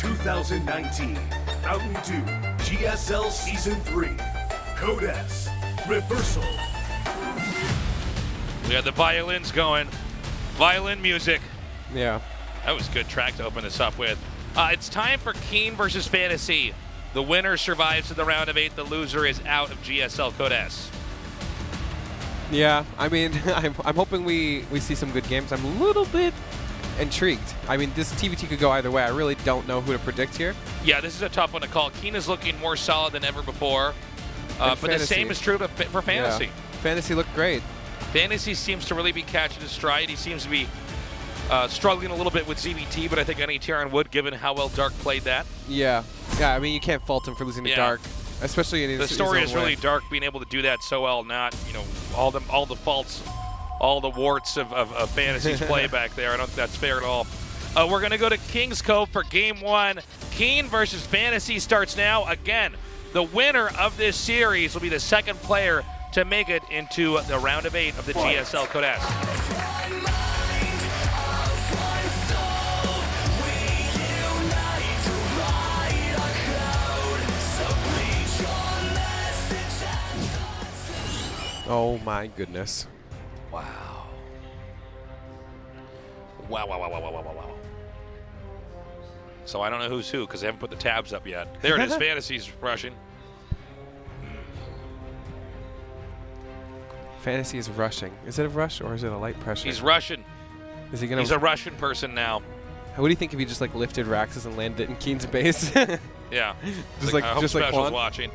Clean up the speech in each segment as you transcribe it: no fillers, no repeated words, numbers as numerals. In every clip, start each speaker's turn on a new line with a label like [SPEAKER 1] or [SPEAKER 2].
[SPEAKER 1] 2019 Mountain Dew GSL Season 3 Code S Reversal.
[SPEAKER 2] We got the violins going. Violin music.
[SPEAKER 3] Yeah.
[SPEAKER 2] That was a good track to open this up with. It's time for KeeN versus FanTaSy. The winner survives to the round of 8. The loser is out of GSL Code S.
[SPEAKER 3] Yeah, I mean, I'm hoping we see some good games. I'm a little bit intrigued. I mean, this TBT could go either way. I really don't know who to predict here.
[SPEAKER 2] Yeah, this is a tough one to call. KeeN is looking more solid than ever before. But the same is true for FanTaSy.
[SPEAKER 3] Yeah. FanTaSy looked great.
[SPEAKER 2] FanTaSy seems to really be catching his stride. He seems to be struggling a little bit with ZBT, but I think any Tyron would, given how well Dark played that.
[SPEAKER 3] Yeah. Yeah, I mean, you can't fault him for losing to Dark. Especially in his
[SPEAKER 2] The story
[SPEAKER 3] his
[SPEAKER 2] is
[SPEAKER 3] own
[SPEAKER 2] really
[SPEAKER 3] way.
[SPEAKER 2] Dark being able to do that so well, not, you know, all the faults, all the warts of FanTaSy's play back there. I don't think that's fair at all. We're going to go to Kings Cove for Game 1. KeeN versus FanTaSy starts now. Again, the winner of this series will be the second player to make it into the round of 8 of the GSL Code S.
[SPEAKER 3] Oh my goodness.
[SPEAKER 2] Wow. Wow. So I don't know who's who because they haven't put the tabs up yet. There it is. FanTaSy's rushing.
[SPEAKER 3] FanTaSy is rushing. Is it a rush or is it a light pressure?
[SPEAKER 2] He's rushing.
[SPEAKER 3] Is he gonna?
[SPEAKER 2] He's a Russian person now.
[SPEAKER 3] What do you think if he just like lifted Raxus and landed it in KeeN's base?
[SPEAKER 2] Yeah.
[SPEAKER 3] Just
[SPEAKER 2] I hope
[SPEAKER 3] just like
[SPEAKER 2] Special's
[SPEAKER 3] Juan.
[SPEAKER 2] watching.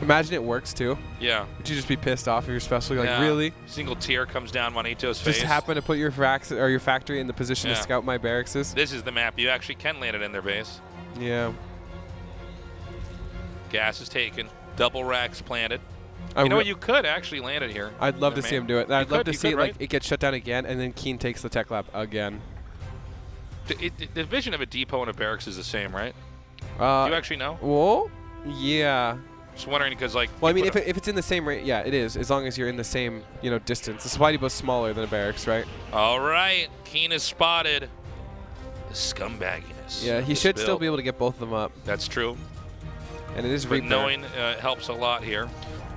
[SPEAKER 3] Imagine it works too.
[SPEAKER 2] Yeah.
[SPEAKER 3] Would you just be pissed off if you're special? You're like,
[SPEAKER 2] Yeah.
[SPEAKER 3] really?
[SPEAKER 2] Single tear comes down Juanito's face.
[SPEAKER 3] Just happen to put your your factory in the position
[SPEAKER 2] Yeah.
[SPEAKER 3] to scout my barracks.
[SPEAKER 2] This is the map. You actually can land it in their base.
[SPEAKER 3] Yeah.
[SPEAKER 2] Gas is taken. Double racks planted.
[SPEAKER 3] I
[SPEAKER 2] You know what? You could actually land it here.
[SPEAKER 3] I'd love to see him do it. I'd love to see
[SPEAKER 2] right?
[SPEAKER 3] like it get shut down again, and then KeeN takes the tech lab again.
[SPEAKER 2] The vision of a depot and a barracks is the same, right? Do you actually know?
[SPEAKER 3] Well, yeah.
[SPEAKER 2] Just wondering because, like.
[SPEAKER 3] Well, I mean, if it's in the same rate, yeah, it is. As long as you're in the same, distance. The supply depot's smaller than a barracks, right?
[SPEAKER 2] All right, KeeN is spotted. The scumbagginess.
[SPEAKER 3] Yeah, he should still be able to get both of them up.
[SPEAKER 2] That's true.
[SPEAKER 3] And it is
[SPEAKER 2] But
[SPEAKER 3] Reaper.
[SPEAKER 2] knowing helps a lot here.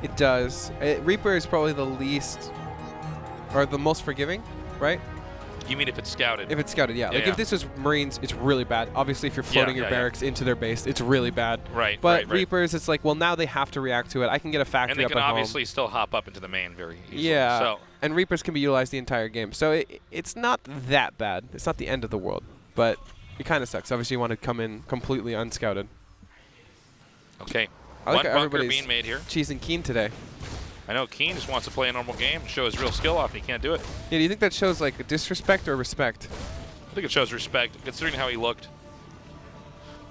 [SPEAKER 3] It does. Reaper is probably the least, or the most forgiving, right?
[SPEAKER 2] You mean if it's scouted?
[SPEAKER 3] If it's scouted, yeah. Like if this is Marines, it's really bad. Obviously, if you're floating your barracks into their base, it's really bad.
[SPEAKER 2] Right.
[SPEAKER 3] But Reapers, it's like, well, now they have to react to it. I can get a factory
[SPEAKER 2] and they
[SPEAKER 3] up
[SPEAKER 2] can
[SPEAKER 3] at
[SPEAKER 2] obviously still hop up into the main very easily.
[SPEAKER 3] Yeah.
[SPEAKER 2] So.
[SPEAKER 3] And Reapers can be utilized the entire game. So it's not that bad. It's not the end of the world. But it kind of sucks. Obviously, you want to come in completely unscouted.
[SPEAKER 2] Okay.
[SPEAKER 3] I like
[SPEAKER 2] One bunker
[SPEAKER 3] everybody's
[SPEAKER 2] being made here.
[SPEAKER 3] cheesing KeeN today.
[SPEAKER 2] I know KeeN just wants to play a normal game, show his real skill off. He can't do it.
[SPEAKER 3] Yeah, do you think that shows like disrespect or respect?
[SPEAKER 2] I think it shows respect, considering how he looked.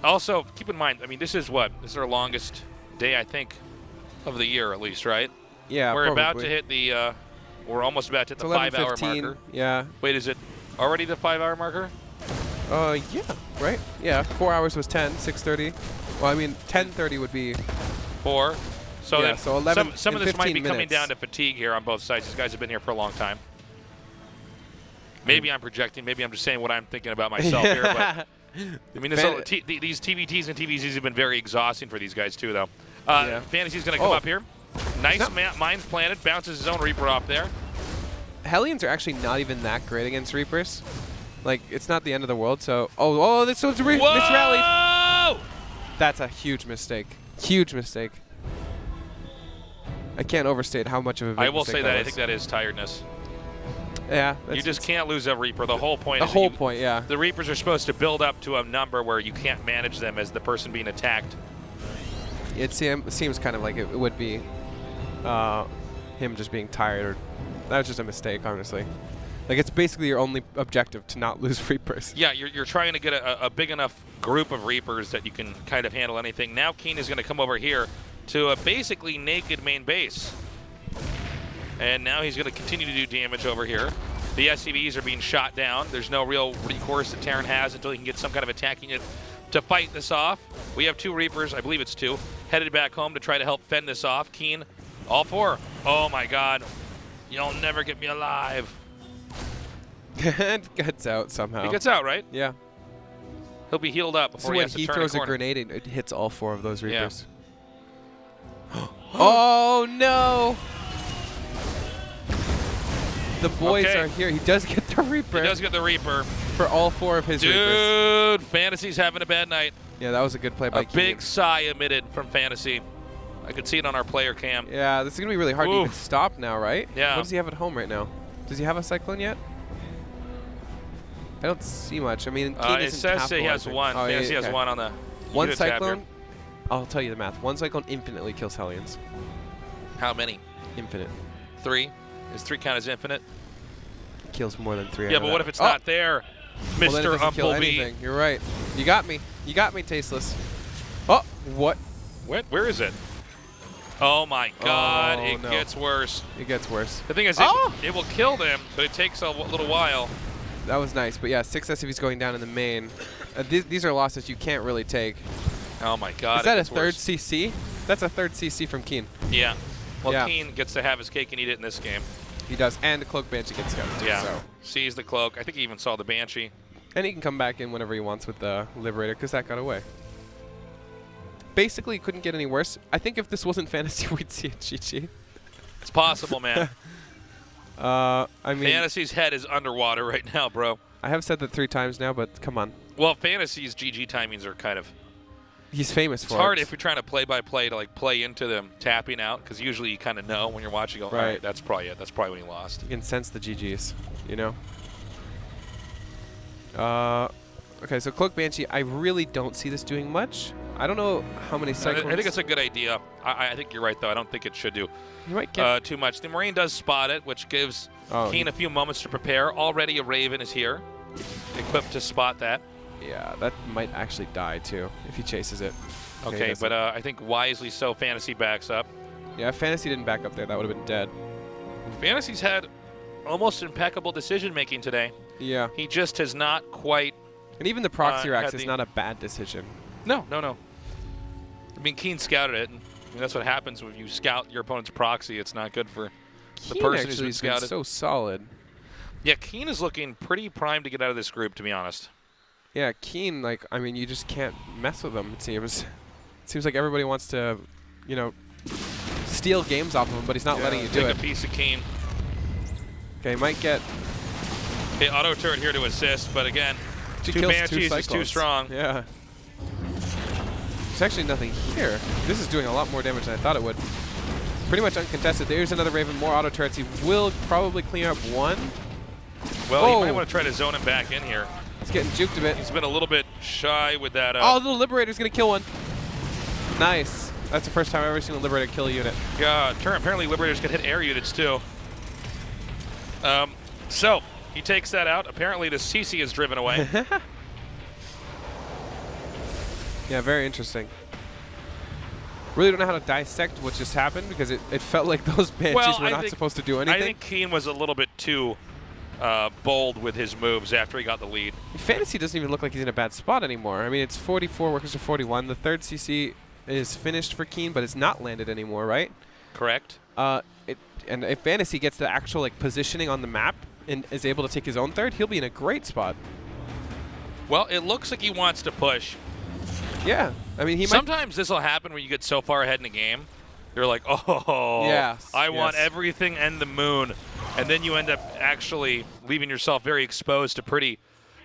[SPEAKER 2] Also, keep in mind, I mean, this is our longest day, I think, of the year at least, right?
[SPEAKER 3] Yeah,
[SPEAKER 2] We're
[SPEAKER 3] probably.
[SPEAKER 2] about to hit the, we're almost about to hit the 5-hour marker.
[SPEAKER 3] Yeah.
[SPEAKER 2] Wait, is it already the 5-hour marker?
[SPEAKER 3] Yeah, right? Yeah, 4 hours was 10, 6:30. Well, I mean, 10:30 would be
[SPEAKER 2] 4. So,
[SPEAKER 3] yeah,
[SPEAKER 2] then
[SPEAKER 3] so 11
[SPEAKER 2] some of this might be coming
[SPEAKER 3] minutes.
[SPEAKER 2] down to fatigue here on both sides. These guys have been here for a long time. Maybe I'm projecting. Maybe I'm just saying what I'm thinking about myself here. But I mean, these TVTs and TVZs have been very exhausting for these guys too, though. FanTaSy's going to come up here. Nice mines planted. Bounces his own Reaper off there.
[SPEAKER 3] Hellions are actually not even that great against Reapers. Like, it's not the end of the world, so... this was misrallied. That's a huge mistake. Huge mistake. I can't overstate how much of a big
[SPEAKER 2] I will
[SPEAKER 3] mistake
[SPEAKER 2] say that. I
[SPEAKER 3] was.
[SPEAKER 2] think that is tiredness.
[SPEAKER 3] Yeah.
[SPEAKER 2] You just can't lose a Reaper. The whole point
[SPEAKER 3] the
[SPEAKER 2] is
[SPEAKER 3] whole point, yeah.
[SPEAKER 2] The Reapers are supposed to build up to a number where you can't manage them as the person being attacked.
[SPEAKER 3] It seems kind of like it would be him just being tired. Or that was just a mistake, honestly. Like, it's basically your only objective to not lose Reapers.
[SPEAKER 2] Yeah, you're trying to get a big enough group of Reapers that you can kind of handle anything. Now KeeN is going to come over here to a basically naked main base. And now he's going to continue to do damage over here. The SCVs are being shot down. There's no real recourse that Terran has until he can get some kind of attacking it to fight this off. We have 2 Reapers, I believe it's 2, headed back home to try to help fend this off. KeeN, all 4. Oh my God. You'll never get me alive.
[SPEAKER 3] It gets out somehow.
[SPEAKER 2] He gets out, right?
[SPEAKER 3] Yeah.
[SPEAKER 2] He'll be healed up
[SPEAKER 3] So
[SPEAKER 2] before he
[SPEAKER 3] when
[SPEAKER 2] has to
[SPEAKER 3] he
[SPEAKER 2] turn
[SPEAKER 3] throws
[SPEAKER 2] a
[SPEAKER 3] a
[SPEAKER 2] corner.
[SPEAKER 3] grenade, it hits all 4 of those Reapers. Oh no! The boys
[SPEAKER 2] Okay.
[SPEAKER 3] are here. He does get the Reaper.
[SPEAKER 2] He does get the Reaper.
[SPEAKER 3] For all 4 of his Reapers.
[SPEAKER 2] Dude, FanTaSy's having a bad night.
[SPEAKER 3] Yeah, that was a good play by
[SPEAKER 2] A
[SPEAKER 3] KeeN.
[SPEAKER 2] big sigh emitted from FanTaSy. I could see it on our player cam.
[SPEAKER 3] Yeah, this is going to be really hard to even stop now, right?
[SPEAKER 2] Yeah.
[SPEAKER 3] What does he have at home right now? Does he have a Cyclone yet? I don't see much. I mean, KeeN
[SPEAKER 2] It
[SPEAKER 3] isn't
[SPEAKER 2] says he has
[SPEAKER 3] capitalizing.
[SPEAKER 2] one.
[SPEAKER 3] Oh, yeah,
[SPEAKER 2] FanTaSy has
[SPEAKER 3] okay.
[SPEAKER 2] one on the
[SPEAKER 3] One
[SPEAKER 2] unit tab here.
[SPEAKER 3] Cyclone, I'll tell you the math. One Cyclone infinitely kills Hellions.
[SPEAKER 2] How many?
[SPEAKER 3] Infinite.
[SPEAKER 2] 3? Is 3 count as infinite?
[SPEAKER 3] Kills more than 3.
[SPEAKER 2] Yeah, but what if it's not there,
[SPEAKER 3] Well, then it
[SPEAKER 2] Mr.
[SPEAKER 3] doesn't kill
[SPEAKER 2] Umpleby?
[SPEAKER 3] anything. You're right. You got me. You got me, Tasteless. Oh, what?
[SPEAKER 2] Where is it? Oh my God!
[SPEAKER 3] Oh,
[SPEAKER 2] It
[SPEAKER 3] no.
[SPEAKER 2] gets worse.
[SPEAKER 3] It gets worse.
[SPEAKER 2] The thing is, it will kill them, but it takes a little while.
[SPEAKER 3] That was nice. But yeah, 6 SCVs going down in the main. These are losses you can't really take.
[SPEAKER 2] Oh my God!
[SPEAKER 3] Is that
[SPEAKER 2] it
[SPEAKER 3] a
[SPEAKER 2] gets
[SPEAKER 3] third
[SPEAKER 2] worse.
[SPEAKER 3] CC? That's a third CC from KeeN.
[SPEAKER 2] Yeah. Well,
[SPEAKER 3] Yeah.
[SPEAKER 2] KeeN gets to have his cake and eat it in this game.
[SPEAKER 3] He does. And the Cloak Banshee gets scouted too.
[SPEAKER 2] Yeah.
[SPEAKER 3] So.
[SPEAKER 2] Sees the cloak. I think he even saw the Banshee.
[SPEAKER 3] And he can come back in whenever he wants with the Liberator because that got away. Basically, it couldn't get any worse. I think if this wasn't FanTaSy, we'd see a GG.
[SPEAKER 2] It's possible, man.
[SPEAKER 3] I mean,
[SPEAKER 2] FanTaSy's head is underwater right now, bro.
[SPEAKER 3] I have said that 3 times now, but come on.
[SPEAKER 2] Well, FanTaSy's GG timings are kind of.
[SPEAKER 3] He's famous
[SPEAKER 2] It's
[SPEAKER 3] for
[SPEAKER 2] hard
[SPEAKER 3] it.
[SPEAKER 2] if you're trying to play-by-play to like play into them tapping out, because usually you kind of know when you're watching. Go, all right, that's probably it. That's probably when he lost.
[SPEAKER 3] You can sense the GGs, you know? Okay, so Cloak Banshee, I really don't see this doing much. I don't know how many cycles.
[SPEAKER 2] I think it's a good idea. I think you're right, though. I don't think it should do
[SPEAKER 3] You might get.
[SPEAKER 2] too much. The Marine does spot it, which gives KeeN a few moments to prepare. Already a Raven is here, equipped to spot that.
[SPEAKER 3] Yeah, that might actually die too if he chases it.
[SPEAKER 2] Okay, but I think wisely so, FanTaSy backs up.
[SPEAKER 3] Yeah, if FanTaSy didn't back up there, that would have been dead.
[SPEAKER 2] FanTaSy's had almost impeccable decision-making today.
[SPEAKER 3] Yeah.
[SPEAKER 2] He just has not quite.
[SPEAKER 3] And even the proxy racks
[SPEAKER 2] had
[SPEAKER 3] is
[SPEAKER 2] the-
[SPEAKER 3] not a bad decision.
[SPEAKER 2] No. I mean, KeeN scouted it. And, I mean, that's what happens when you scout your opponent's proxy. It's not good for the
[SPEAKER 3] KeeN
[SPEAKER 2] person who's
[SPEAKER 3] actually
[SPEAKER 2] been
[SPEAKER 3] has been
[SPEAKER 2] scouted.
[SPEAKER 3] so solid.
[SPEAKER 2] Yeah, KeeN is looking pretty primed to get out of this group, to be honest.
[SPEAKER 3] Yeah, KeeN, like, I mean, you just can't mess with him, it seems. It seems like everybody wants to, you know, steal games off of him, but he's not letting you do
[SPEAKER 2] take
[SPEAKER 3] it.
[SPEAKER 2] a piece of KeeN.
[SPEAKER 3] Okay, might get...
[SPEAKER 2] Okay, auto turret here to assist, but again,
[SPEAKER 3] She
[SPEAKER 2] two
[SPEAKER 3] kills
[SPEAKER 2] Banshees is too
[SPEAKER 3] Cyclones.
[SPEAKER 2] strong.
[SPEAKER 3] Yeah. There's actually nothing here. This is doing a lot more damage than I thought it would. Pretty much uncontested. There's another Raven, more auto turrets. He will probably clean up one.
[SPEAKER 2] Well, you might want to try to zone him back in here.
[SPEAKER 3] He's getting juked a bit.
[SPEAKER 2] He's been a little bit shy with that.
[SPEAKER 3] Oh, the Liberator's going to kill one. Nice. That's the first time I've ever seen a Liberator kill a unit.
[SPEAKER 2] Yeah, apparently Liberators can hit air units too. So, he takes that out. Apparently the CC is driven away.
[SPEAKER 3] Yeah, very interesting. Really don't know how to dissect what just happened because it felt like those Banshees were not supposed to do anything.
[SPEAKER 2] I think KeeN was a little bit too bold with his moves after he got the lead.
[SPEAKER 3] FanTaSy doesn't even look like he's in a bad spot anymore. I mean, it's 44 workers to 41. The third CC is finished for KeeN, but it's not landed anymore, right?
[SPEAKER 2] Correct.
[SPEAKER 3] And if FanTaSy gets the actual like positioning on the map and is able to take his own third, he'll be in a great spot.
[SPEAKER 2] Well, it looks like he wants to push.
[SPEAKER 3] Yeah, I mean, he
[SPEAKER 2] Sometimes this will happen when you get so far ahead in the game. You're like, oh,
[SPEAKER 3] Yes,
[SPEAKER 2] I want
[SPEAKER 3] yes.
[SPEAKER 2] everything and the moon. And then you end up actually leaving yourself very exposed to pretty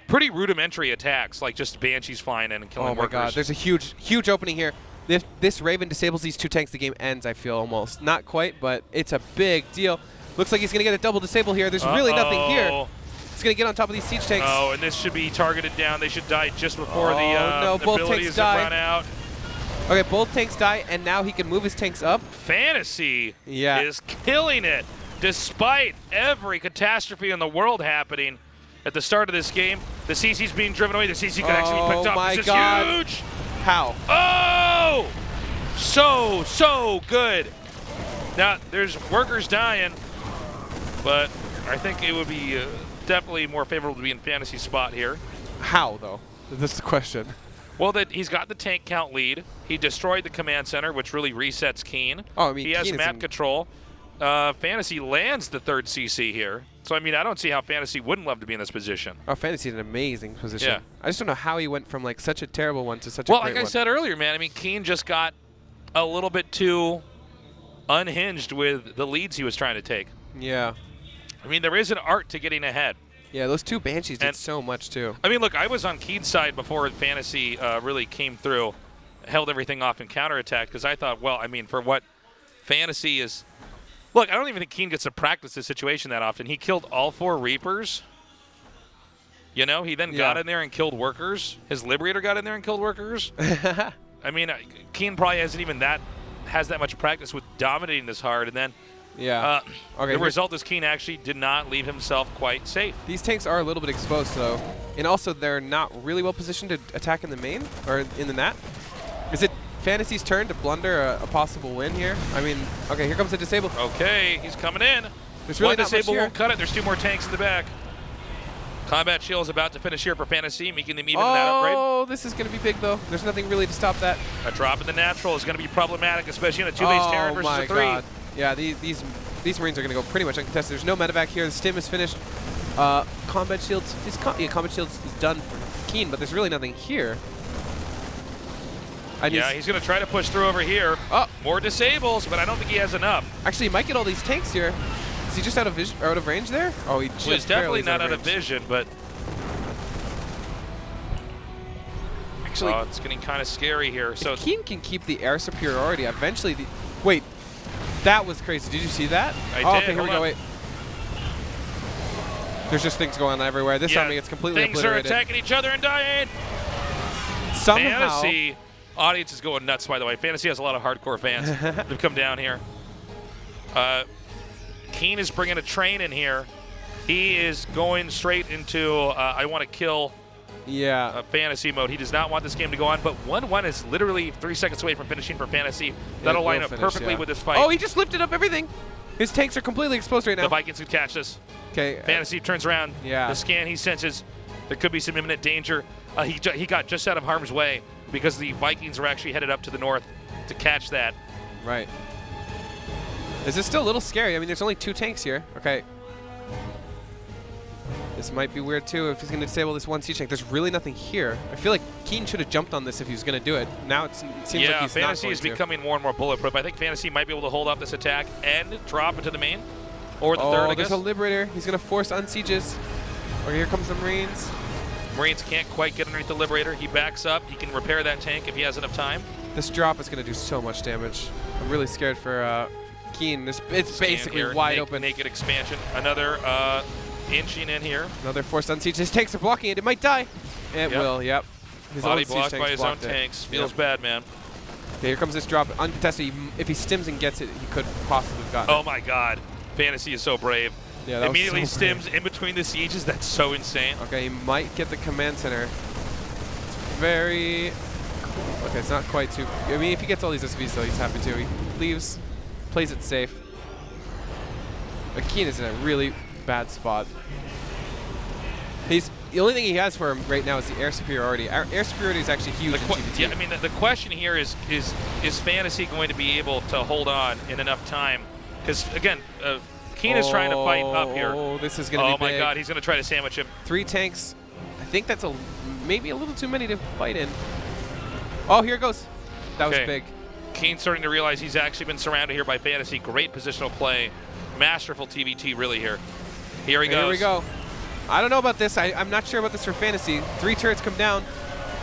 [SPEAKER 2] rudimentary attacks, like just Banshees flying in and killing
[SPEAKER 3] Oh my
[SPEAKER 2] workers.
[SPEAKER 3] God, there's a huge opening here. If this Raven disables these 2 tanks, the game ends, I feel almost. Not quite, but it's a big deal. Looks like he's going to get a double disable here. There's really nothing here. He's going to get on top of these siege tanks.
[SPEAKER 2] Oh, and this should be targeted down. They should die just before
[SPEAKER 3] no,
[SPEAKER 2] the
[SPEAKER 3] both
[SPEAKER 2] abilities
[SPEAKER 3] tanks die.
[SPEAKER 2] have run out.
[SPEAKER 3] Okay, both tanks die, and now he can move his tanks up.
[SPEAKER 2] FanTaSy
[SPEAKER 3] Yeah.
[SPEAKER 2] is killing it, despite every catastrophe in the world happening at the start of this game. The CC's being driven away. The CC could actually be picked up.
[SPEAKER 3] my
[SPEAKER 2] This
[SPEAKER 3] God.
[SPEAKER 2] is huge.
[SPEAKER 3] How?
[SPEAKER 2] Oh! So good. Now, there's workers dying, but I think it would be definitely more favorable to be in FanTaSy's spot here.
[SPEAKER 3] How, though? That's the question.
[SPEAKER 2] Well, that he's got the tank count lead. He destroyed the command center, which really resets KeeN.
[SPEAKER 3] Oh, I mean,
[SPEAKER 2] he has
[SPEAKER 3] KeeN is
[SPEAKER 2] map
[SPEAKER 3] in-
[SPEAKER 2] control. FanTaSy lands the third CC here. So, I mean, I don't see how FanTaSy wouldn't love to be in this position.
[SPEAKER 3] Oh, FanTaSy's in an amazing position.
[SPEAKER 2] Yeah.
[SPEAKER 3] I just don't know how he went from like such a terrible one to such a great one.
[SPEAKER 2] Well, like I said earlier, man, I mean, KeeN just got a little bit too unhinged with the leads he was trying to take.
[SPEAKER 3] Yeah.
[SPEAKER 2] I mean, there is an art to getting ahead.
[SPEAKER 3] Yeah, those two Banshees did so much too.
[SPEAKER 2] I mean, look, I was on KeeN's side before FanTaSy really came through, held everything off in counterattack, because I thought, well, I mean, for what FanTaSy is... Look, I don't even think KeeN gets to practice this situation that often. He killed all 4 Reapers. You know, he then got in there and killed workers. His Liberator got in there and killed workers. I mean, KeeN probably has that much practice with dominating this hard, and then the result is KeeN actually did not leave himself quite safe.
[SPEAKER 3] These tanks are a little bit exposed, though, and also they're not really well positioned to attack in the main or in the nat. Is it FanTaSy's turn to blunder a possible win here? I mean, okay, here comes the disable.
[SPEAKER 2] Okay, he's coming in.
[SPEAKER 3] There's really
[SPEAKER 2] One disable won't cut it. There's 2 more tanks in the back. Combat Shield is about to finish here for FanTaSy, making them even in that upgrade.
[SPEAKER 3] Oh, this is going to be big, though. There's nothing really to stop that.
[SPEAKER 2] A drop in the natural is going to be problematic, especially in a 2-base Terran versus a 3.
[SPEAKER 3] God. Yeah, these Marines are going to go pretty much uncontested. There's no medevac here. The stim is finished. Combat Shields Combat Shields is done for KeeN, but there's really nothing here.
[SPEAKER 2] Yeah, he's going to try to push through over here.
[SPEAKER 3] Oh.
[SPEAKER 2] More disables, but I don't think he has enough.
[SPEAKER 3] Actually, he might get all these tanks here. Is he just out of vision, or out of range there? Oh,
[SPEAKER 2] he's definitely not out of vision, but actually, it's getting kind of scary here. So
[SPEAKER 3] KeeN can keep the air superiority. Eventually, wait, that was crazy. Did you see that?
[SPEAKER 2] I did.
[SPEAKER 3] Okay, here we go. Wait. There's just things going on everywhere. This army gets completely obliterated.
[SPEAKER 2] Things are attacking each other and dying.
[SPEAKER 3] Somehow.
[SPEAKER 2] FanTaSy audience is going nuts, by the way. FanTaSy has a lot of hardcore fans that come down here. KeeN is bringing a train in here. He is going straight into I want to kill FanTaSy mode. He does not want this game to go on, but 1-1 is literally 3 seconds away from finishing for FanTaSy. That'll line up perfectly with this fight.
[SPEAKER 3] Oh, he just lifted up everything. His tanks are completely exposed right now.
[SPEAKER 2] The Vikings can catch this.
[SPEAKER 3] Okay.
[SPEAKER 2] FanTaSy turns around.
[SPEAKER 3] Yeah.
[SPEAKER 2] The scan he senses, there could be some imminent danger. He got just out of harm's way because the Vikings are actually headed up to the north to catch that.
[SPEAKER 3] Right. This is still a little scary. I mean, there's only 2 tanks here. Okay. This might be weird, too, if he's going to disable this 1 siege tank. There's really nothing here. I feel like KeeN should have jumped on this if he was going to do it. Now it seems like he's not going to.
[SPEAKER 2] FanTaSy is becoming more and more bulletproof. I think FanTaSy might be able to hold off this attack and drop into the main. Or the third, I guess.
[SPEAKER 3] There's a Liberator. He's going to force unsieges. Okay, here comes the Marines.
[SPEAKER 2] Marines can't quite get underneath the Liberator. He backs up. He can repair that tank if he has enough time.
[SPEAKER 3] This drop is going to do so much damage. I'm really scared for KeeN. It's basically wide open.
[SPEAKER 2] Naked expansion. Another inching in here.
[SPEAKER 3] Another forced unsiege. His tanks are blocking it. It might die. It will, yep.
[SPEAKER 2] His body blocked by his own tanks. Feels bad, man.
[SPEAKER 3] Okay, here comes this drop. Uncontested. If he stims and gets it, he could possibly have gotten it.
[SPEAKER 2] Oh, my God. FanTaSy is so brave.
[SPEAKER 3] Yeah, that
[SPEAKER 2] immediately
[SPEAKER 3] was so
[SPEAKER 2] stims in between the sieges. That's so insane.
[SPEAKER 3] Okay, he might get the command center. It's very... Okay, it's not quite too... I mean, if he gets all these SVs, though, he's happy to. He leaves, plays it safe. But KeeN is in a really bad spot. The only thing he has for him right now is the air superiority. Air superiority is actually huge in TVT.
[SPEAKER 2] Yeah, I mean, the question here is FanTaSy going to be able to hold on in enough time? Because, again, KeeN is trying to fight up here.
[SPEAKER 3] Oh, this is going to be big.
[SPEAKER 2] Oh, my God, he's going to try to sandwich him.
[SPEAKER 3] 3 tanks. I think that's maybe a little too many to fight in. Oh, here it goes. That was big.
[SPEAKER 2] KeeN's starting to realize he's actually been surrounded here by FanTaSy. Great positional play. Masterful TVT, really, here. Here he goes.
[SPEAKER 3] Here we go. I don't know about this. I'm not sure about this for FanTaSy. 3 turrets come down.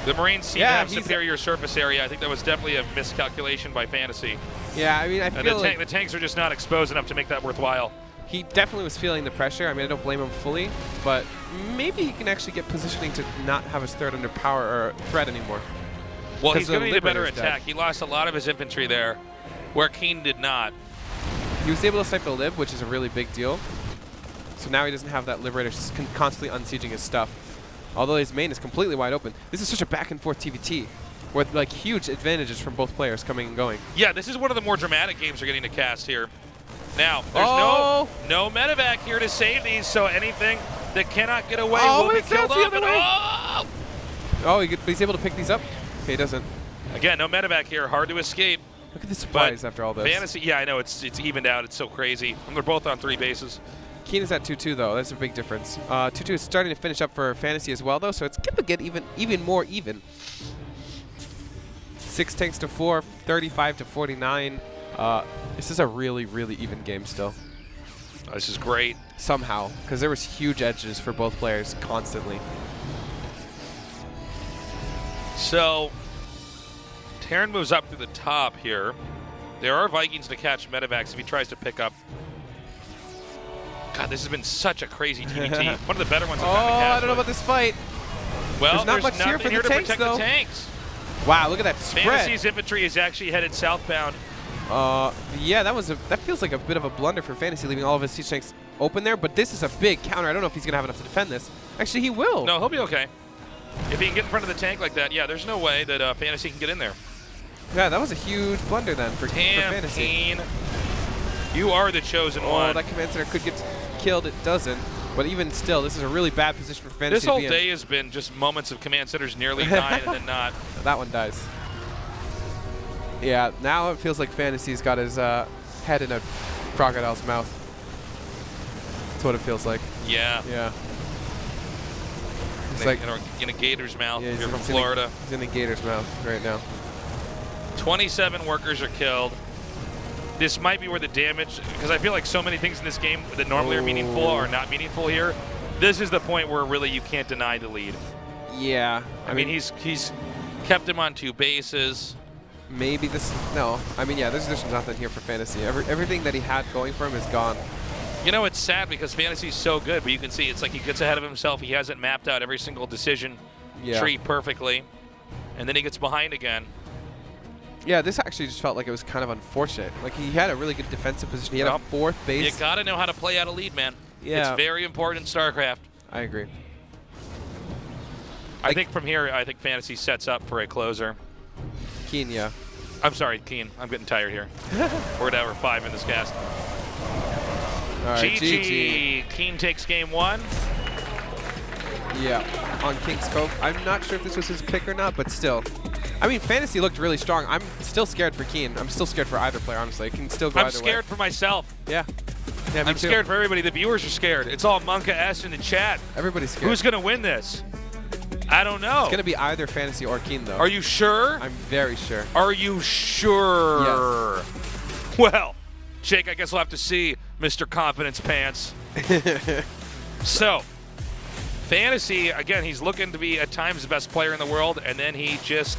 [SPEAKER 2] The Marines seem to have superior surface area. I think that was definitely a miscalculation by FanTaSy.
[SPEAKER 3] Yeah, I mean, I feel like
[SPEAKER 2] the tanks are just not exposed enough to make that worthwhile.
[SPEAKER 3] He definitely was feeling the pressure. I mean, I don't blame him fully, but maybe he can actually get positioning to not have his third under power or threat anymore.
[SPEAKER 2] Well, he's going to need a better attack. He lost a lot of his infantry there, where KeeN did not.
[SPEAKER 3] He was able to snipe the Lib, which is a really big deal. So now he doesn't have that Liberator constantly unsieging his stuff. Although his main is completely wide open. This is such a back-and-forth TVT with like huge advantages from both players coming and going.
[SPEAKER 2] Yeah, this is one of the more dramatic games we're getting to cast here. Now, there's no medevac here to save these, so anything that cannot get away will be killed off.
[SPEAKER 3] He's able to pick these up? Okay, he doesn't.
[SPEAKER 2] Again, no medevac here. Hard to escape.
[SPEAKER 3] Look at the supplies after all this.
[SPEAKER 2] FanTaSy, yeah, I know. It's evened out. It's so crazy. And they're both on 3 bases.
[SPEAKER 3] KeeN is at 2-2 though. That's a big difference. 2-2 is starting to finish up for FanTaSy as well though, so it's gonna get even more even. 6 tanks to 4, 35 to 49. This is a really even game still.
[SPEAKER 2] This is great.
[SPEAKER 3] Somehow, because there was huge edges for both players constantly.
[SPEAKER 2] So, Terran moves up to the top here. There are Vikings to catch Medivacs if he tries to pick up. God, this has been such a crazy TVT. One of the better ones I've gotten to catch.
[SPEAKER 3] I don't know about this fight.
[SPEAKER 2] Well,
[SPEAKER 3] there's not much here for the tanks,
[SPEAKER 2] protect
[SPEAKER 3] though.
[SPEAKER 2] the tanks.
[SPEAKER 3] Wow, look at that spread.
[SPEAKER 2] FanTaSy's infantry is actually headed southbound.
[SPEAKER 3] Yeah, that feels like a bit of a blunder for FanTaSy, leaving all of his siege tanks open there. But this is a big counter. I don't know if he's gonna have enough to defend this. Actually, he will.
[SPEAKER 2] No, he'll be okay. If he can get in front of the tank like that, yeah, there's no way that FanTaSy can get in there.
[SPEAKER 3] Yeah, that was a huge blunder then for FanTaSy.
[SPEAKER 2] KeeN, you are the chosen one.
[SPEAKER 3] Oh, that command center could get killed. It doesn't. But even still, this is a really bad position for FanTaSy.
[SPEAKER 2] This whole day has been just moments of command centers nearly dying and then not.
[SPEAKER 3] That one dies. Yeah, now it feels like FanTaSy's got his head in a crocodile's mouth. That's what it feels like.
[SPEAKER 2] Yeah.
[SPEAKER 3] Yeah. It's
[SPEAKER 2] like
[SPEAKER 3] like
[SPEAKER 2] in a gator's mouth.
[SPEAKER 3] yeah,
[SPEAKER 2] If you're from Florida.
[SPEAKER 3] He's in a gator's mouth right now.
[SPEAKER 2] 27 workers are killed. This might be where the damage, because I feel like so many things in this game that normally are meaningful are not meaningful here. This is the point where really you can't deny the lead.
[SPEAKER 3] Yeah.
[SPEAKER 2] I mean, he's kept him on 2 bases.
[SPEAKER 3] Maybe this. No. I mean, yeah, there's nothing here for FanTaSy. Everything that he had going for him is gone.
[SPEAKER 2] You know, it's sad because FanTaSy's so good, but you can see it's like he gets ahead of himself. He hasn't mapped out every single decision tree perfectly. And then he gets behind again.
[SPEAKER 3] Yeah, this actually just felt like it was kind of unfortunate. Like, he had a really good defensive position. He had a 4th base.
[SPEAKER 2] You got to know how to play out a lead, man.
[SPEAKER 3] Yeah.
[SPEAKER 2] It's very important in StarCraft.
[SPEAKER 3] I agree.
[SPEAKER 2] I think from here, I think FanTaSy sets up for a closer.
[SPEAKER 3] KeeN, yeah.
[SPEAKER 2] I'm sorry, KeeN. I'm getting tired here. We're at hour 5 in this cast.
[SPEAKER 3] All right,
[SPEAKER 2] GG. KeeN takes game 1.
[SPEAKER 3] Yeah, on King's Cove. I'm not sure if this was his pick or not, but still. I mean, FanTaSy looked really strong. I'm still scared for KeeN. I'm still scared for either player, honestly. It can still go either way.
[SPEAKER 2] I'm scared for myself.
[SPEAKER 3] Yeah. Yeah, me
[SPEAKER 2] I'm
[SPEAKER 3] too.
[SPEAKER 2] scared for everybody. The viewers are scared. It's all Monka S in the chat.
[SPEAKER 3] Everybody's scared.
[SPEAKER 2] Who's going to win this? I don't know.
[SPEAKER 3] It's going to be either FanTaSy or KeeN, though.
[SPEAKER 2] Are you sure?
[SPEAKER 3] I'm very sure.
[SPEAKER 2] Are you sure?
[SPEAKER 3] Yes.
[SPEAKER 2] Well, Jake, I guess we'll have to see, Mr. Confidence Pants. So, FanTaSy, again, he's looking to be at times the best player in the world, and then he just,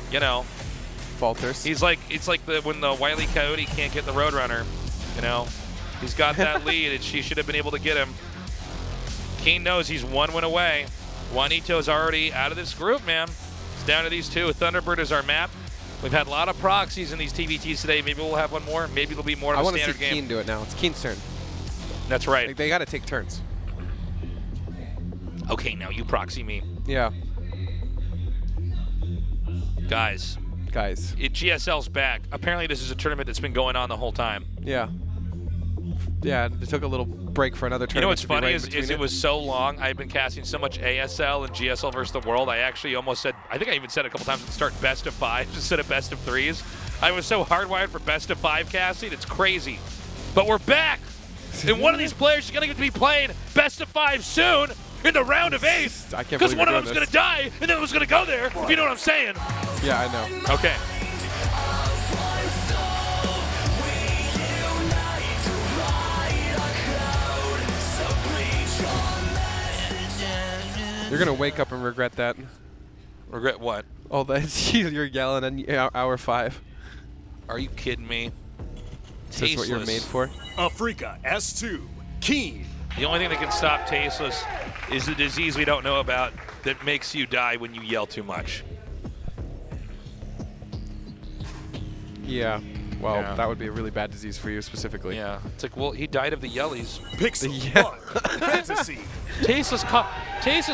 [SPEAKER 2] you know,
[SPEAKER 3] falters.
[SPEAKER 2] He's like, it's like when the Wile E. Coyote can't get the Roadrunner, you know. He's got that lead, and she should have been able to get him. KeeN knows he's 1 win away. Juanito's already out of this group, man. It's down to these 2. Thunderbird is our map. We've had a lot of proxies in these TVTs today. Maybe we'll have one more. Maybe it'll be more of a standard game.
[SPEAKER 3] I want to see KeeN do it now. It's KeeN's turn.
[SPEAKER 2] That's right.
[SPEAKER 3] Like, they got to take turns.
[SPEAKER 2] Okay, now you proxy me.
[SPEAKER 3] Yeah.
[SPEAKER 2] Guys. GSL's back. Apparently this is a tournament that's been going on the whole time.
[SPEAKER 3] Yeah. Yeah, they took a little break for another tournament.
[SPEAKER 2] You know what's funny is it was so long. I've been casting so much ASL and GSL versus the world. I actually almost said, I think I even said a couple times to start best of 5 instead of best of 3s. I was so hardwired for best of 5 casting. It's crazy. But we're back. And one of these players is going to get to be playing best of 5 soon in the round of 8. Because one of them's going to die and then it was going to go there, if you know what I'm saying.
[SPEAKER 3] Yeah, I know.
[SPEAKER 2] Okay.
[SPEAKER 3] You're going to wake up and regret that.
[SPEAKER 2] Regret what?
[SPEAKER 3] Oh, that's you're yelling on hour 5.
[SPEAKER 2] Are you kidding me?
[SPEAKER 3] Is this what you're made for?
[SPEAKER 1] Africa S2, KeeN.
[SPEAKER 2] The only thing that can stop Tasteless is the disease we don't know about that makes you die when you yell too much.
[SPEAKER 3] Yeah. Well,
[SPEAKER 2] Yeah.
[SPEAKER 3] that would be a really bad disease for you specifically.
[SPEAKER 2] Yeah. It's like, well, he died of the yellies.
[SPEAKER 1] Pixel
[SPEAKER 3] Yeah.
[SPEAKER 1] 1, FanTaSy.
[SPEAKER 2] Tasteless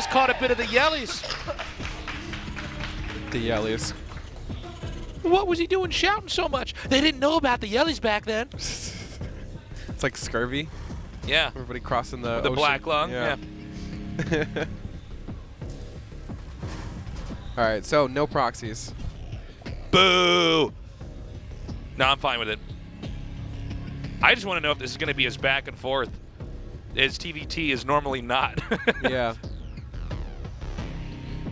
[SPEAKER 2] caught a bit of the yellies.
[SPEAKER 3] The Yellies.
[SPEAKER 2] What was he doing shouting so much? They didn't know about the yellies back then.
[SPEAKER 3] It's like scurvy.
[SPEAKER 2] Yeah.
[SPEAKER 3] Everybody crossing the
[SPEAKER 2] The
[SPEAKER 3] ocean.
[SPEAKER 2] black lung. Yeah.
[SPEAKER 3] All right, so no proxies.
[SPEAKER 2] Boo. No, I'm fine with it. I just want to know if this is going to be as back and forth as TVT is normally not.
[SPEAKER 3] Yeah.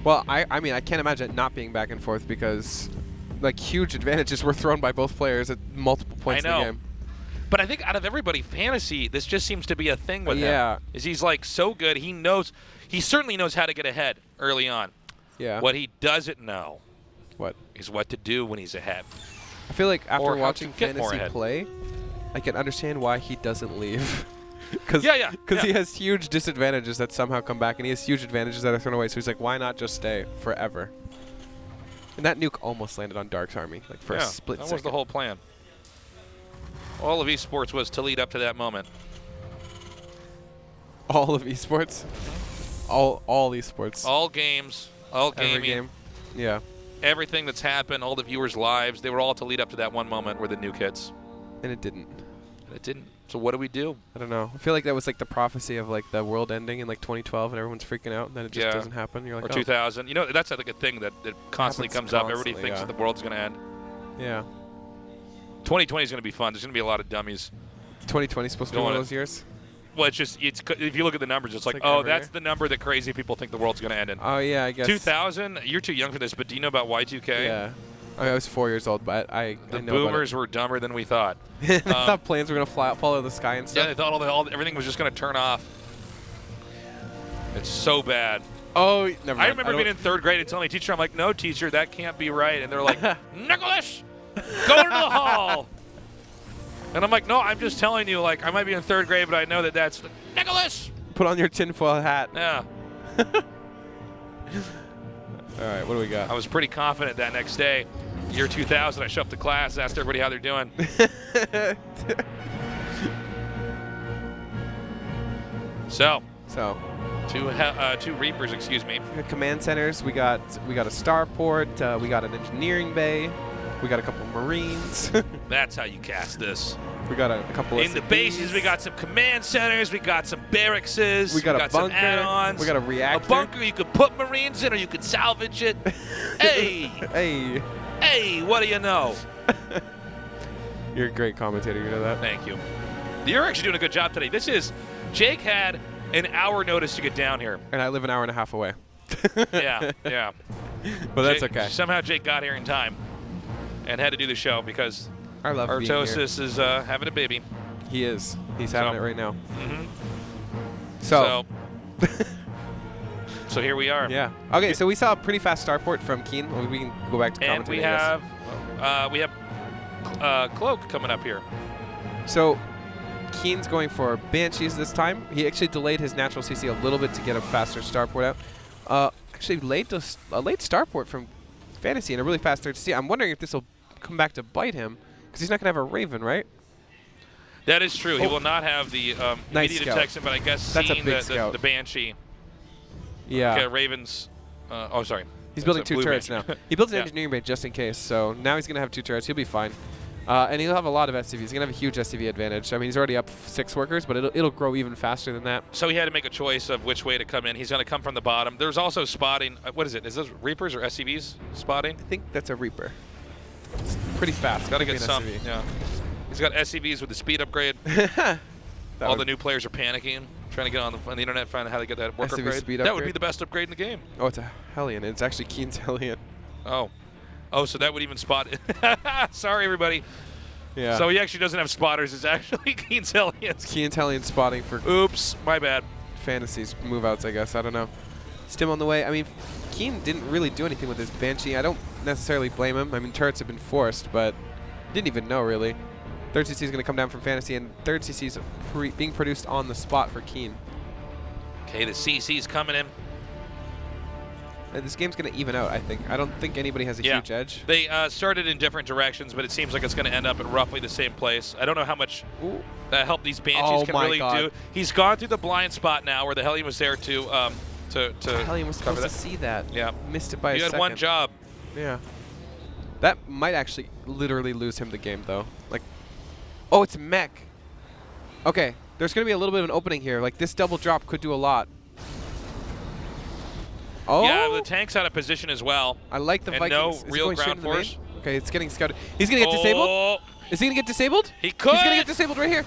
[SPEAKER 3] Well, I mean, I can't imagine it not being back and forth because, like, huge advantages were thrown by both players at multiple points in the game.
[SPEAKER 2] But I think out of everybody, FanTaSy, this just seems to be a thing with
[SPEAKER 3] him.
[SPEAKER 2] Is he's like so good. He certainly knows how to get ahead early on.
[SPEAKER 3] Yeah.
[SPEAKER 2] What he doesn't know is what to do when he's ahead.
[SPEAKER 3] I feel like after
[SPEAKER 2] Or
[SPEAKER 3] watching
[SPEAKER 2] how to get more
[SPEAKER 3] FanTaSy
[SPEAKER 2] ahead.
[SPEAKER 3] play, I can understand why he doesn't leave. Because he has huge disadvantages that somehow come back, and he has huge advantages that are thrown away. So he's like, why not just stay forever? And that nuke almost landed on Dark's army, like for a split second.
[SPEAKER 2] That was the whole plan. All of esports was to lead up to that moment.
[SPEAKER 3] All of esports? All esports.
[SPEAKER 2] All games, all gaming.
[SPEAKER 3] Every game. Yeah.
[SPEAKER 2] Everything that's happened, all the viewers' lives, they were all to lead up to that one moment where the nuke hits.
[SPEAKER 3] And it didn't.
[SPEAKER 2] It didn't. So what do we do?
[SPEAKER 3] I don't know. I feel like that was like the prophecy of like the world ending in like 2012 and everyone's freaking out, and then it just doesn't happen. You're like,
[SPEAKER 2] or 2000. You know, that's like a thing that constantly comes up. Everybody thinks that the world's going to end.
[SPEAKER 3] Yeah.
[SPEAKER 2] 2020 is going to be fun. There's going to be a lot of dummies.
[SPEAKER 3] 2020 is supposed to be one of those years?
[SPEAKER 2] Well, it's just, if you look at the numbers, it's like oh, that's the number that crazy people think the world's going to end in.
[SPEAKER 3] Oh, yeah, I guess.
[SPEAKER 2] 2000, you're too young for this, but do you know about Y2K?
[SPEAKER 3] Yeah. I was 4 years old, but I
[SPEAKER 2] The
[SPEAKER 3] know
[SPEAKER 2] boomers were dumber than we thought.
[SPEAKER 3] I thought planes were going to follow the sky and stuff.
[SPEAKER 2] Yeah, they thought everything was just going to turn off. It's so bad.
[SPEAKER 3] Oh, never mind.
[SPEAKER 2] I remember being in 3rd grade and telling my teacher, I'm like, no, teacher, that can't be right. And they're like, Nicholas, go into the hall. And I'm like, no, I'm just telling you, like, I might be in 3rd grade, but I know that that's Nicholas.
[SPEAKER 3] Put on your tinfoil hat.
[SPEAKER 2] Yeah.
[SPEAKER 3] All right, what do we got?
[SPEAKER 2] I was pretty confident that next day, year 2000, I showed up to class, asked everybody how they're doing. So, two Reapers, excuse me.
[SPEAKER 3] We got command centers. We got a starport. We got an engineering bay. We got a couple Marines.
[SPEAKER 2] That's how you cast this.
[SPEAKER 3] We got a couple
[SPEAKER 2] in the bases. We got some command centers. We got some barracks.
[SPEAKER 3] We got a bunker.
[SPEAKER 2] Some add-ons.
[SPEAKER 3] We got a reactor.
[SPEAKER 2] A bunker you could put Marines in, or you could salvage it. Hey, hey, what do you know?
[SPEAKER 3] You're a great commentator. You know that.
[SPEAKER 2] Thank you. You're actually doing a good job today. Jake had an hour notice to get down here,
[SPEAKER 3] and I live an hour and a half away.
[SPEAKER 2] yeah.
[SPEAKER 3] But that's okay.
[SPEAKER 2] Somehow Jake got here in time and had to do the show because Artosis is having a baby.
[SPEAKER 3] He is. He's having it right now.
[SPEAKER 2] Mm-hmm.
[SPEAKER 3] So
[SPEAKER 2] here we are.
[SPEAKER 3] Yeah. Okay, so we saw a pretty fast starport from KeeN. We can go back to commentating.
[SPEAKER 2] And we have Cloak coming up here.
[SPEAKER 3] So KeeN's going for Banshees this time. He actually delayed his natural CC a little bit to get a faster starport out. Actually, a late starport from FanTaSy and a really fast 3rd CC. I'm wondering if this will come back to bite him because he's not going to have a Raven, right?
[SPEAKER 2] That is true. He will not have the immediate detection, but I guess
[SPEAKER 3] that's
[SPEAKER 2] seeing
[SPEAKER 3] a big scout.
[SPEAKER 2] The Banshee.
[SPEAKER 3] Yeah.
[SPEAKER 2] Okay, Ravens. Oh, sorry.
[SPEAKER 3] He's building 2 turrets now. He built an engineering bay just in case, so now he's going to have 2 turrets. He'll be fine. And he'll have a lot of SCVs. He's going to have a huge SCV advantage. I mean, he's already up 6 workers, but it'll grow even faster than that.
[SPEAKER 2] So he had to make a choice of which way to come in. He's going to come from the bottom. There's also spotting. What is it? Is those Reapers or SCVs spotting?
[SPEAKER 3] I think that's a Reaper. It's pretty fast.
[SPEAKER 2] Got to get some. SCV. Yeah. He's got SCVs with the speed upgrade. All the new players are panicking, trying to get on the internet, finding out how to get that work
[SPEAKER 3] SCV
[SPEAKER 2] upgrade.
[SPEAKER 3] Speed
[SPEAKER 2] that
[SPEAKER 3] upgrade?
[SPEAKER 2] would be the best upgrade in the game.
[SPEAKER 3] Oh, it's a Hellion. It's actually KeeN's Hellion.
[SPEAKER 2] Oh, so that would even spot it. Sorry, everybody.
[SPEAKER 3] Yeah.
[SPEAKER 2] So he actually doesn't have spotters. It's actually KeeN's Hellions.
[SPEAKER 3] KeeN's Hellion spotting for
[SPEAKER 2] Oops, my bad.
[SPEAKER 3] FanTaSy's move-outs, I guess. I don't know. Stim on the way. I mean, KeeN didn't really do anything with his Banshee. I don't necessarily blame him. I mean, turrets have been forced, but didn't even know, really. 3rd CC is going to come down from FanTaSy, and 3rd CC is being produced on the spot for KeeN.
[SPEAKER 2] Okay, the CC's coming in.
[SPEAKER 3] And this game's going to even out, I think. I don't think anybody has a huge edge.
[SPEAKER 2] They started in different directions, but it seems like it's going to end up in roughly the same place. I don't know how much help these Banshees can really do. He's gone through the blind spot now where the Hellion was there to
[SPEAKER 3] the Hellion was supposed to see that.
[SPEAKER 2] Yeah.
[SPEAKER 3] Missed it by a second.
[SPEAKER 2] You had one job.
[SPEAKER 3] Yeah. That might actually literally lose him the game, though. Like, oh, it's mech. Okay, there's going to be a little bit of an opening here. Like, this double drop could do a lot. Oh.
[SPEAKER 2] Yeah, the tank's out of position as well.
[SPEAKER 3] I like the Vikings.
[SPEAKER 2] No real ground force.
[SPEAKER 3] Okay, it's getting scouted. He's going to get disabled? Is he going to get disabled?
[SPEAKER 2] He could.
[SPEAKER 3] He's going to get disabled right here.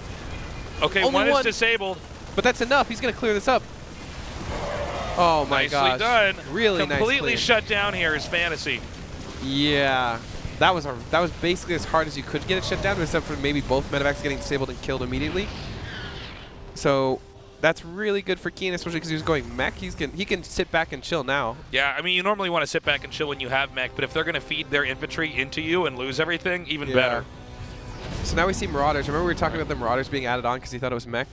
[SPEAKER 2] Okay, one is disabled.
[SPEAKER 3] But that's enough. He's going to clear this up. Oh, my
[SPEAKER 2] Nicely
[SPEAKER 3] gosh.
[SPEAKER 2] done.
[SPEAKER 3] Really nice
[SPEAKER 2] Completely
[SPEAKER 3] clear.
[SPEAKER 2] shut down here is FanTaSy.
[SPEAKER 3] Yeah. That was basically as hard as you could get it shut down, except for maybe both medevacs getting disabled and killed immediately. So that's really good for KeeN, especially because he was going mech. He can sit back and chill now.
[SPEAKER 2] Yeah, I mean, you normally want to sit back and chill when you have mech, but if they're going to feed their infantry into you and lose everything, even better.
[SPEAKER 3] So now we see Marauders. Remember we were talking about the Marauders being added on because he thought it was mech?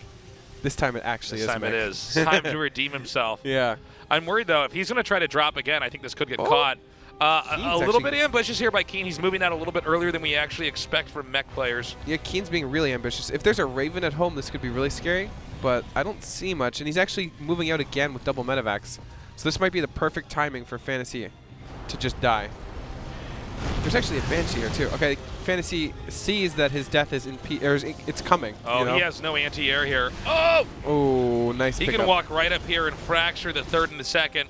[SPEAKER 3] This time it actually is
[SPEAKER 2] This time
[SPEAKER 3] mech.
[SPEAKER 2] it is. Time to redeem himself.
[SPEAKER 3] Yeah.
[SPEAKER 2] I'm worried, though, if he's going to try to drop again, I think this could get caught. A little bit ambitious here by KeeN. He's moving out a little bit earlier than we actually expect from mech players.
[SPEAKER 3] Yeah, KeeN's being really ambitious. If there's a Raven at home, this could be really scary, but I don't see much. And he's actually moving out again with double medevacs. So this might be the perfect timing for FanTaSy to just die. There's actually a Banshee here, too. Okay, FanTaSy sees that his death is it's coming.
[SPEAKER 2] Oh,
[SPEAKER 3] you know?
[SPEAKER 2] he has no anti-air here. Oh!
[SPEAKER 3] Oh, nice
[SPEAKER 2] He
[SPEAKER 3] pickup.
[SPEAKER 2] can walk right up here and fracture the third and the second.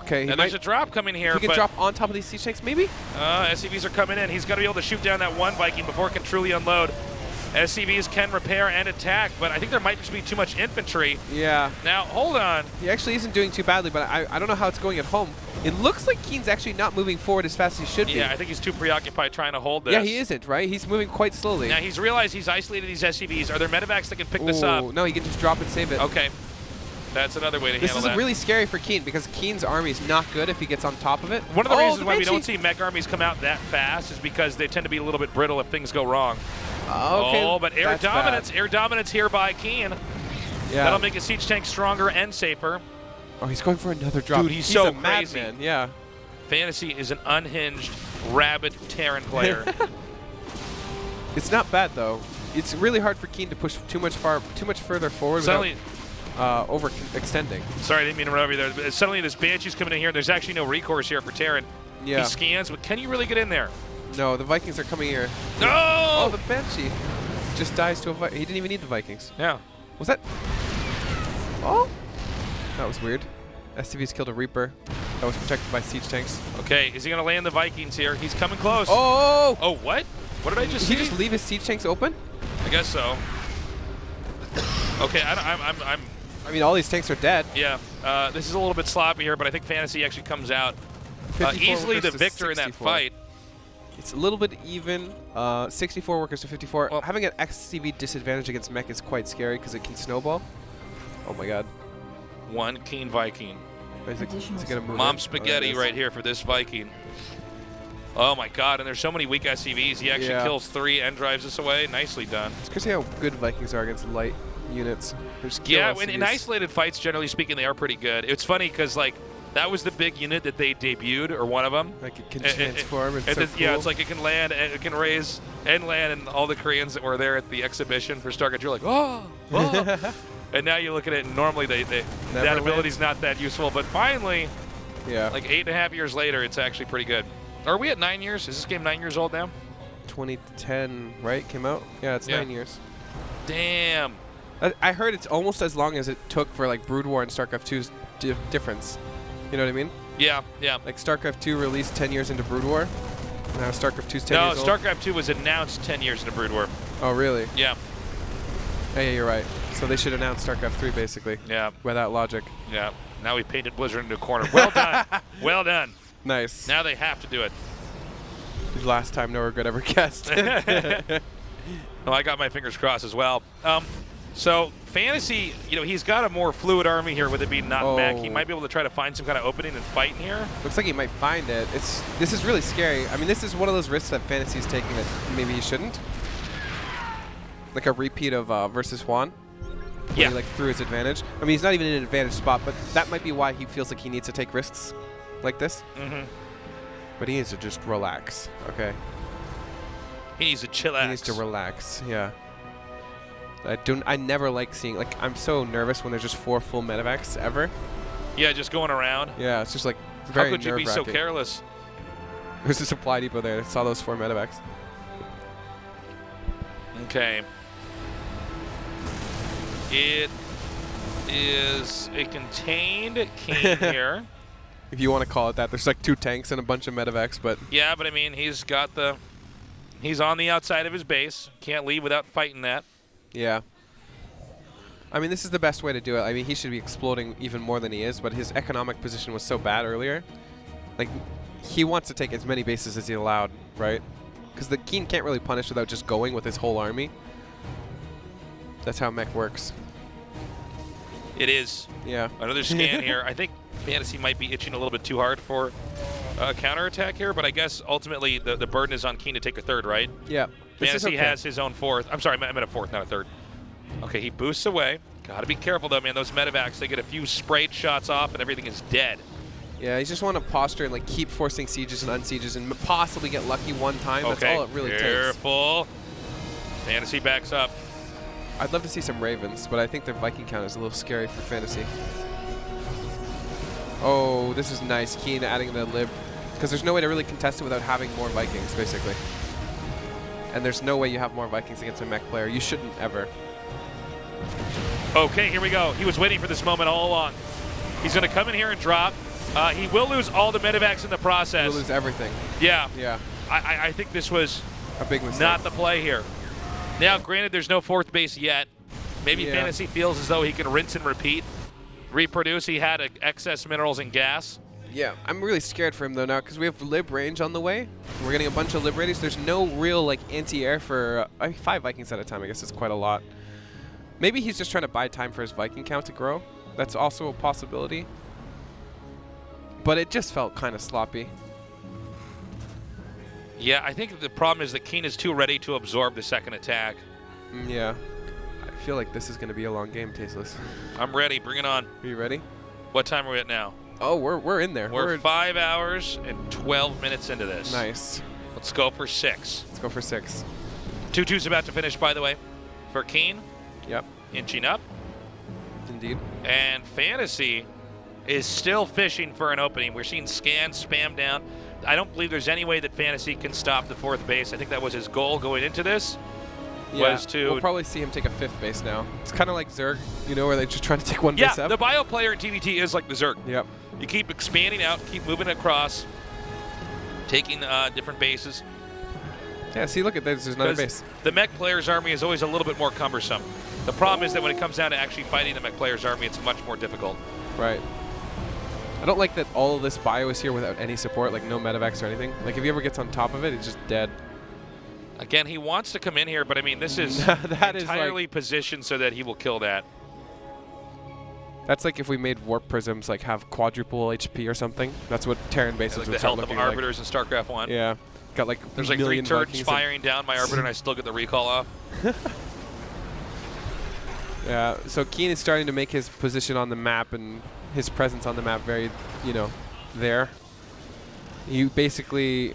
[SPEAKER 3] Okay,
[SPEAKER 2] Now there's a drop coming here,
[SPEAKER 3] he can
[SPEAKER 2] but
[SPEAKER 3] drop on top of these siege tanks, maybe?
[SPEAKER 2] SCVs are coming in. He's got to be able to shoot down that one Viking before it can truly unload. SCVs can repair and attack, but I think there might just be too much infantry.
[SPEAKER 3] Yeah.
[SPEAKER 2] Now, hold on.
[SPEAKER 3] He actually isn't doing too badly, but I don't know how it's going at home. It looks like KeeN's actually not moving forward as fast as he should be.
[SPEAKER 2] Yeah, I think he's too preoccupied trying to hold this.
[SPEAKER 3] Yeah, he isn't, right? He's moving quite slowly.
[SPEAKER 2] Now, he's realized he's isolated these SCVs. Are there medevacs that can pick this up?
[SPEAKER 3] No, he can just drop and save it.
[SPEAKER 2] Okay. That's another way to
[SPEAKER 3] This
[SPEAKER 2] handle
[SPEAKER 3] is
[SPEAKER 2] that.
[SPEAKER 3] really scary for KeeN because KeeN's army is not good if he gets on top of it.
[SPEAKER 2] One of the reasons why we
[SPEAKER 3] Banshee.
[SPEAKER 2] don't see mech armies come out that fast is because they tend to be a little bit brittle if things go wrong.
[SPEAKER 3] Okay,
[SPEAKER 2] Oh, but air
[SPEAKER 3] that's
[SPEAKER 2] dominance.
[SPEAKER 3] bad.
[SPEAKER 2] Air dominance here by KeeN.
[SPEAKER 3] Yeah.
[SPEAKER 2] That'll make a siege tank stronger and safer.
[SPEAKER 3] Oh, he's going for another drop.
[SPEAKER 2] Dude, he's so
[SPEAKER 3] a
[SPEAKER 2] crazy.
[SPEAKER 3] madman. Yeah.
[SPEAKER 2] FanTaSy is an unhinged, rabid Terran player.
[SPEAKER 3] It's not bad though. It's really hard for KeeN to push too much further forward
[SPEAKER 2] Suddenly,
[SPEAKER 3] without overextending.
[SPEAKER 2] sorry, I didn't mean to run over you there. But suddenly this Banshee's coming in here. There's actually no recourse here for Terran.
[SPEAKER 3] Yeah.
[SPEAKER 2] He scans, but can you really get in there?
[SPEAKER 3] No, the Vikings are coming here.
[SPEAKER 2] No!
[SPEAKER 3] Oh, the Banshee just dies to a Viking. He didn't even need the Vikings.
[SPEAKER 2] Yeah.
[SPEAKER 3] Was that? Oh, that was weird. SCV's killed a Reaper that was protected by siege tanks.
[SPEAKER 2] Okay, is he going to land the Vikings here? He's coming close.
[SPEAKER 3] Oh!
[SPEAKER 2] Oh, what? What did I just see?
[SPEAKER 3] Did he just leave his siege tanks open?
[SPEAKER 2] I guess so. Okay, I'm
[SPEAKER 3] I mean, all these tanks are dead.
[SPEAKER 2] yeah. This is a little bit sloppy here, but I think FanTaSy actually comes out
[SPEAKER 3] 54
[SPEAKER 2] easily the
[SPEAKER 3] workers to
[SPEAKER 2] victor in that
[SPEAKER 3] 64.
[SPEAKER 2] fight.
[SPEAKER 3] It's a little bit even. 64 workers to 54.
[SPEAKER 2] Well,
[SPEAKER 3] having an XCV disadvantage against mech is quite scary because it can snowball. Oh my god.
[SPEAKER 2] One KeeN Viking.
[SPEAKER 3] Is it gonna move
[SPEAKER 2] Mom
[SPEAKER 3] in?
[SPEAKER 2] spaghetti
[SPEAKER 3] Oh, there it
[SPEAKER 2] right
[SPEAKER 3] is.
[SPEAKER 2] here for this Viking. Oh my god, and there's so many weak SCVs. He actually
[SPEAKER 3] Yeah.
[SPEAKER 2] kills 3 and drives us away. Nicely done.
[SPEAKER 3] It's crazy how good Vikings are against light units. They just kill
[SPEAKER 2] Yeah,
[SPEAKER 3] SCVs.
[SPEAKER 2] in isolated fights, generally speaking, they are pretty good. It's funny because, like, that was the big unit that they debuted, or one of them.
[SPEAKER 3] Like it can transform. It's so
[SPEAKER 2] then, yeah,
[SPEAKER 3] cool.
[SPEAKER 2] it's like it can land, and it can raise and land, and all the Koreans that were there at the exhibition for StarCraft, you're like, oh, oh. And now you look at it, and normally that ability's not that useful, but finally,
[SPEAKER 3] Yeah.
[SPEAKER 2] like 8.5 years later, it's actually pretty good. Are we at 9 years? Is this game 9 years old now?
[SPEAKER 3] 2010, right? Came out? Yeah, it's
[SPEAKER 2] Yeah.
[SPEAKER 3] 9 years.
[SPEAKER 2] Damn.
[SPEAKER 3] I heard it's almost as long as it took for like Brood War and StarCraft 2's difference. You know what I mean?
[SPEAKER 2] Yeah, yeah.
[SPEAKER 3] Like StarCraft 2 released 10 years into Brood War. Now StarCraft 2's 10
[SPEAKER 2] No,
[SPEAKER 3] years old.
[SPEAKER 2] StarCraft 2 was announced 10 years into Brood War.
[SPEAKER 3] Oh, really?
[SPEAKER 2] Yeah,
[SPEAKER 3] Yeah, you're right. So they should announce StarCraft 3 basically.
[SPEAKER 2] yeah,
[SPEAKER 3] By that logic.
[SPEAKER 2] yeah. Now we painted Blizzard into a corner. Well done. Well done.
[SPEAKER 3] Nice.
[SPEAKER 2] Now they have to do it.
[SPEAKER 3] Last time no regret ever guessed.
[SPEAKER 2] Well, I got my fingers crossed as well. So FanTaSy, you know, he's got a more fluid army here with it being not mech. He
[SPEAKER 3] Oh.
[SPEAKER 2] might be able to try to find some kind of opening and fight in here.
[SPEAKER 3] Looks like he might find it. This is really scary. I mean, this is one of those risks that FanTaSy's taking that maybe he shouldn't. Like a repeat of versus Juan. Where
[SPEAKER 2] Yeah.
[SPEAKER 3] He like threw his advantage. I mean, he's not even in an advantage spot, but that might be why he feels like he needs to take risks like this.
[SPEAKER 2] Mm-hmm.
[SPEAKER 3] But he needs to just relax. Okay.
[SPEAKER 2] He needs to chillax.
[SPEAKER 3] He needs to relax. Yeah. I never like seeing, like, I'm so nervous when there's just 4 full medevacs ever.
[SPEAKER 2] Yeah, just going around.
[SPEAKER 3] Yeah, it's just like very
[SPEAKER 2] How could you be so
[SPEAKER 3] nerve-wracking.
[SPEAKER 2] careless?
[SPEAKER 3] There's a supply depot there. I saw those 4 medevacs.
[SPEAKER 2] Okay. It is a contained KeeN here.
[SPEAKER 3] If you want to call it that. There's like 2 tanks and a bunch of medevacs, but
[SPEAKER 2] Yeah, but I mean, he's on the outside of his base. Can't leave without fighting that.
[SPEAKER 3] yeah. I mean, this is the best way to do it. I mean, he should be exploding even more than he is, but his economic position was so bad earlier. Like, he wants to take as many bases as he allowed, right? Because the KeeN can't really punish without just going with his whole army. That's how mech works.
[SPEAKER 2] It is.
[SPEAKER 3] Yeah.
[SPEAKER 2] Another scan here. I think FanTaSy might be itching a little bit too hard for a counterattack here, but I guess ultimately the burden is on KeeN to take a third, right?
[SPEAKER 3] Yeah.
[SPEAKER 2] FanTaSy has his own fourth. I'm sorry, I meant a fourth, not a third. Okay, he boosts away. Got to be careful, though, man. Those medevacs, they get a few sprayed shots off, and everything is dead.
[SPEAKER 3] Yeah, you just want to posture and like keep forcing sieges and unsieges and possibly get lucky one time.
[SPEAKER 2] Okay,
[SPEAKER 3] that's all it really
[SPEAKER 2] careful.
[SPEAKER 3] takes.
[SPEAKER 2] FanTaSy backs up.
[SPEAKER 3] I'd love to see some Ravens, but I think their Viking count is a little scary for FanTaSy. Oh, this is nice. KeeN adding the lib. Because there's no way to really contest it without having more Vikings, basically. And there's no way you have more Vikings against a mech player. You shouldn't ever.
[SPEAKER 2] Okay, here we go. He was waiting for this moment all along. He's going to come in here and drop. He will lose all the medevacs in the process.
[SPEAKER 3] He'll lose everything.
[SPEAKER 2] Yeah.
[SPEAKER 3] Yeah.
[SPEAKER 2] I think this was
[SPEAKER 3] a big mistake.
[SPEAKER 2] Not the play here. Now, granted, there's no fourth base yet. Maybe FanTaSy feels as though he can rinse and repeat, reproduce. He had excess minerals and gas.
[SPEAKER 3] Yeah, I'm really scared for him though now because we have lib range on the way. We're getting a bunch of liberators. There's no real like anti-air for 5 Vikings at a time. I guess it's quite a lot. Maybe he's just trying to buy time for his Viking count to grow. That's also a possibility. But it just felt kind of sloppy.
[SPEAKER 2] Yeah, I think the problem is that KeeN is too ready to absorb the second attack.
[SPEAKER 3] Yeah. I feel like this is going to be a long game, Tasteless.
[SPEAKER 2] I'm ready. Bring it on.
[SPEAKER 3] Are you ready?
[SPEAKER 2] What time are we at now?
[SPEAKER 3] Oh, we're in there.
[SPEAKER 2] We're 5 hours and 12 minutes into this.
[SPEAKER 3] Nice.
[SPEAKER 2] Let's go for 6.
[SPEAKER 3] Let's go for 6.
[SPEAKER 2] 2-2's about to finish, by the way, for KeeN.
[SPEAKER 3] Yep.
[SPEAKER 2] Inching up.
[SPEAKER 3] Indeed.
[SPEAKER 2] And FanTaSy is still fishing for an opening. We're seeing scans spam down. I don't believe there's any way that FanTaSy can stop the fourth base. I think that was his goal going into this.
[SPEAKER 3] Yeah,
[SPEAKER 2] was to
[SPEAKER 3] we'll probably see him take a 5th base now. It's kind of like Zerg, you know, where they're just trying to take one base up.
[SPEAKER 2] Yeah, the bio player in TVT is like the Zerg.
[SPEAKER 3] Yep.
[SPEAKER 2] You keep expanding out, keep moving across, taking different bases.
[SPEAKER 3] Yeah, see, look at this. There's another base.
[SPEAKER 2] The mech player's army is always a little bit more cumbersome. The problem is that when it comes down to actually fighting the mech player's army, it's much more difficult.
[SPEAKER 3] Right. I don't like that all of this bio is here without any support, like no medevacs or anything. Like if he ever gets on top of it, he's just dead.
[SPEAKER 2] Again, he wants to come in here, but I mean, this is
[SPEAKER 3] that
[SPEAKER 2] entirely
[SPEAKER 3] is like,
[SPEAKER 2] positioned so that he will kill that.
[SPEAKER 3] That's like if we made warp prisms like have quadruple HP or something. That's what Terran bases
[SPEAKER 2] Like
[SPEAKER 3] would
[SPEAKER 2] the
[SPEAKER 3] start
[SPEAKER 2] health of
[SPEAKER 3] looking like.
[SPEAKER 2] arbiters in StarCraft 1.
[SPEAKER 3] Yeah. Got like
[SPEAKER 2] there's like 3 turrets
[SPEAKER 3] Vikings
[SPEAKER 2] firing down my arbiter, and I still get the recall off.
[SPEAKER 3] Yeah. So KeeN is starting to make his position on the map and his presence on the map very, you know, there. He basically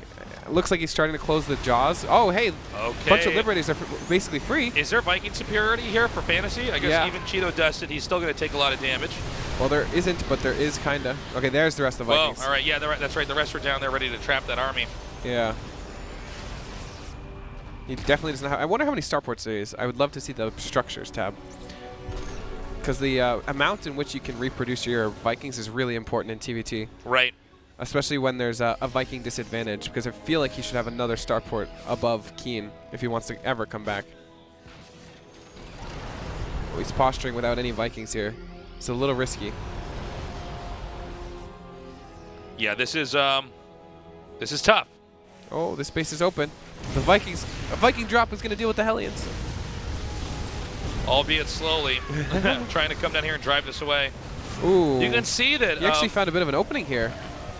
[SPEAKER 3] looks like he's starting to close the jaws. Oh, hey,
[SPEAKER 2] okay.
[SPEAKER 3] Bunch of liberators are basically free.
[SPEAKER 2] Is there Viking superiority here for FanTaSy? I guess
[SPEAKER 3] Yeah.
[SPEAKER 2] even Cheeto dusted, he's still going to take a lot of damage.
[SPEAKER 3] Well, there isn't, but there is kind of. Okay, there's the rest of the Vikings.
[SPEAKER 2] Well, all right, yeah, that's right. The rest are down there ready to trap that army.
[SPEAKER 3] Yeah. He definitely doesn't have. I wonder how many starports there is. I would love to see the structures tab. Because the amount in which you can reproduce your Vikings is really important in TVT.
[SPEAKER 2] Right.
[SPEAKER 3] Especially when there's a Viking disadvantage, because I feel like he should have another starport above KeeN if he wants to ever come back. Oh, he's posturing without any Vikings here. It's a little risky.
[SPEAKER 2] Yeah, this is tough.
[SPEAKER 3] Oh, this space is open. The Vikings, a Viking drop is going to deal with the Hellions.
[SPEAKER 2] Albeit slowly, trying to come down here and drive this away.
[SPEAKER 3] Ooh.
[SPEAKER 2] You can see that.
[SPEAKER 3] He actually found a bit of an opening here.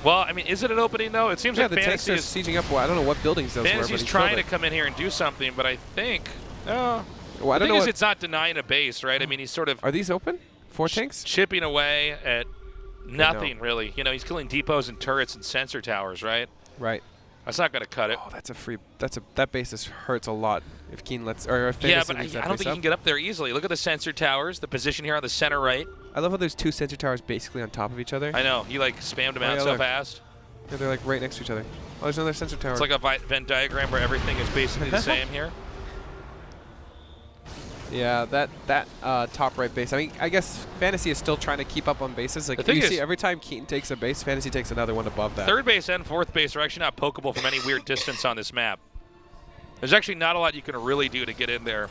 [SPEAKER 2] Well, I mean, is it an opening though? It seems like
[SPEAKER 3] the tanks are sieging up. Well, I don't know what buildings those were, but
[SPEAKER 2] FanTaSy's
[SPEAKER 3] he
[SPEAKER 2] trying
[SPEAKER 3] killed
[SPEAKER 2] to
[SPEAKER 3] it.
[SPEAKER 2] come in here and do something, but I think.
[SPEAKER 3] Well,
[SPEAKER 2] the
[SPEAKER 3] I don't
[SPEAKER 2] thing
[SPEAKER 3] know.
[SPEAKER 2] is, it's not denying a base, right? I mean, he's sort of.
[SPEAKER 3] Are these open? 4 tanks?
[SPEAKER 2] Chipping away at nothing really. You know, he's killing depots and turrets and sensor towers, right?
[SPEAKER 3] Right.
[SPEAKER 2] That's not going to cut it.
[SPEAKER 3] Oh, that's a free. That basis hurts a lot if KeeN lets or if FanTaSy
[SPEAKER 2] Yeah, but I
[SPEAKER 3] leaves that
[SPEAKER 2] don't
[SPEAKER 3] base
[SPEAKER 2] think he
[SPEAKER 3] up.
[SPEAKER 2] can get up there easily. Look at the sensor towers, the position here on the center right.
[SPEAKER 3] I love how there's 2 sensor towers basically on top of each other.
[SPEAKER 2] I know. He like spammed them
[SPEAKER 3] Oh,
[SPEAKER 2] out
[SPEAKER 3] yeah,
[SPEAKER 2] so
[SPEAKER 3] look.
[SPEAKER 2] fast.
[SPEAKER 3] Yeah, they're like right next to each other. Oh, there's another sensor tower.
[SPEAKER 2] It's like a Venn diagram where everything is basically the same here.
[SPEAKER 3] Yeah, that top right base. I mean, I guess FanTaSy is still trying to keep up on bases. Like
[SPEAKER 2] The thing
[SPEAKER 3] you
[SPEAKER 2] is-
[SPEAKER 3] see, every time KeeN takes a base, FanTaSy takes another one above that.
[SPEAKER 2] Third base and fourth base are actually not pokeable from any weird distance on this map. There's actually not a lot you can really do to get in there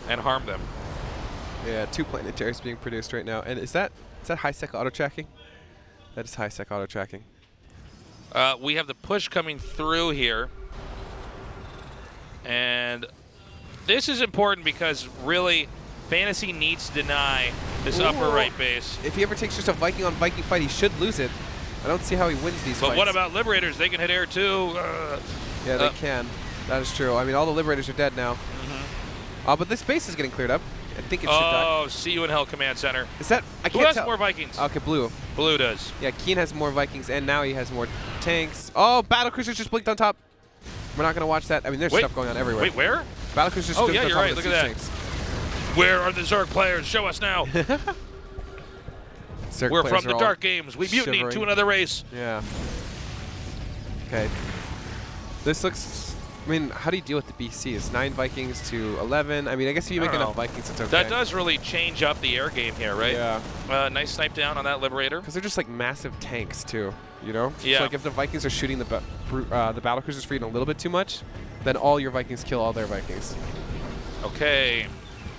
[SPEAKER 2] and harm them.
[SPEAKER 3] Yeah, 2 planetaries being produced right now. And is that high-sec auto-tracking? That is high-sec auto-tracking.
[SPEAKER 2] We have the push coming through here. And this is important because really FanTaSy needs to deny this upper right base.
[SPEAKER 3] If he ever takes just a Viking on Viking fight, he should lose it. I don't see how he wins these fights.
[SPEAKER 2] But what about Liberators? They can hit air too.
[SPEAKER 3] Yeah, they can. That is true. I mean, all the Liberators are dead now. But this base is getting cleared up. I think it should die.
[SPEAKER 2] Oh, see you in Hell Command Center.
[SPEAKER 3] Is that? I
[SPEAKER 2] Who
[SPEAKER 3] can't
[SPEAKER 2] has
[SPEAKER 3] tell.
[SPEAKER 2] more Vikings?
[SPEAKER 3] Okay, Blue.
[SPEAKER 2] Blue does.
[SPEAKER 3] Yeah, KeeN has more Vikings, and now he has more tanks. Oh, Battlecruisers just blinked on top. We're not going to watch that. I mean, there's stuff going on everywhere.
[SPEAKER 2] Wait, where?
[SPEAKER 3] Battlecruisers just
[SPEAKER 2] Oh,
[SPEAKER 3] blinked
[SPEAKER 2] yeah,
[SPEAKER 3] on
[SPEAKER 2] you're
[SPEAKER 3] top
[SPEAKER 2] right.
[SPEAKER 3] of
[SPEAKER 2] Look
[SPEAKER 3] the
[SPEAKER 2] at that.
[SPEAKER 3] tanks.
[SPEAKER 2] Where are the Zerg players? Show us now.
[SPEAKER 3] Zerg
[SPEAKER 2] We're
[SPEAKER 3] players
[SPEAKER 2] from
[SPEAKER 3] are
[SPEAKER 2] the
[SPEAKER 3] all
[SPEAKER 2] Dark Games. We mutinied
[SPEAKER 3] shivering.
[SPEAKER 2] to another race.
[SPEAKER 3] Yeah. Okay. This looks... I mean, how do you deal with the BC? It's 9 Vikings to 11. I mean, I guess if you make enough Vikings, it's okay.
[SPEAKER 2] That does really change up the air game here, right?
[SPEAKER 3] Yeah.
[SPEAKER 2] Nice snipe down on that Liberator.
[SPEAKER 3] Because they're just like massive tanks too, you know?
[SPEAKER 2] Yeah.
[SPEAKER 3] So like if the Vikings are shooting the Battlecruisers for even a little bit too much, then all your Vikings kill all their Vikings.
[SPEAKER 2] Okay.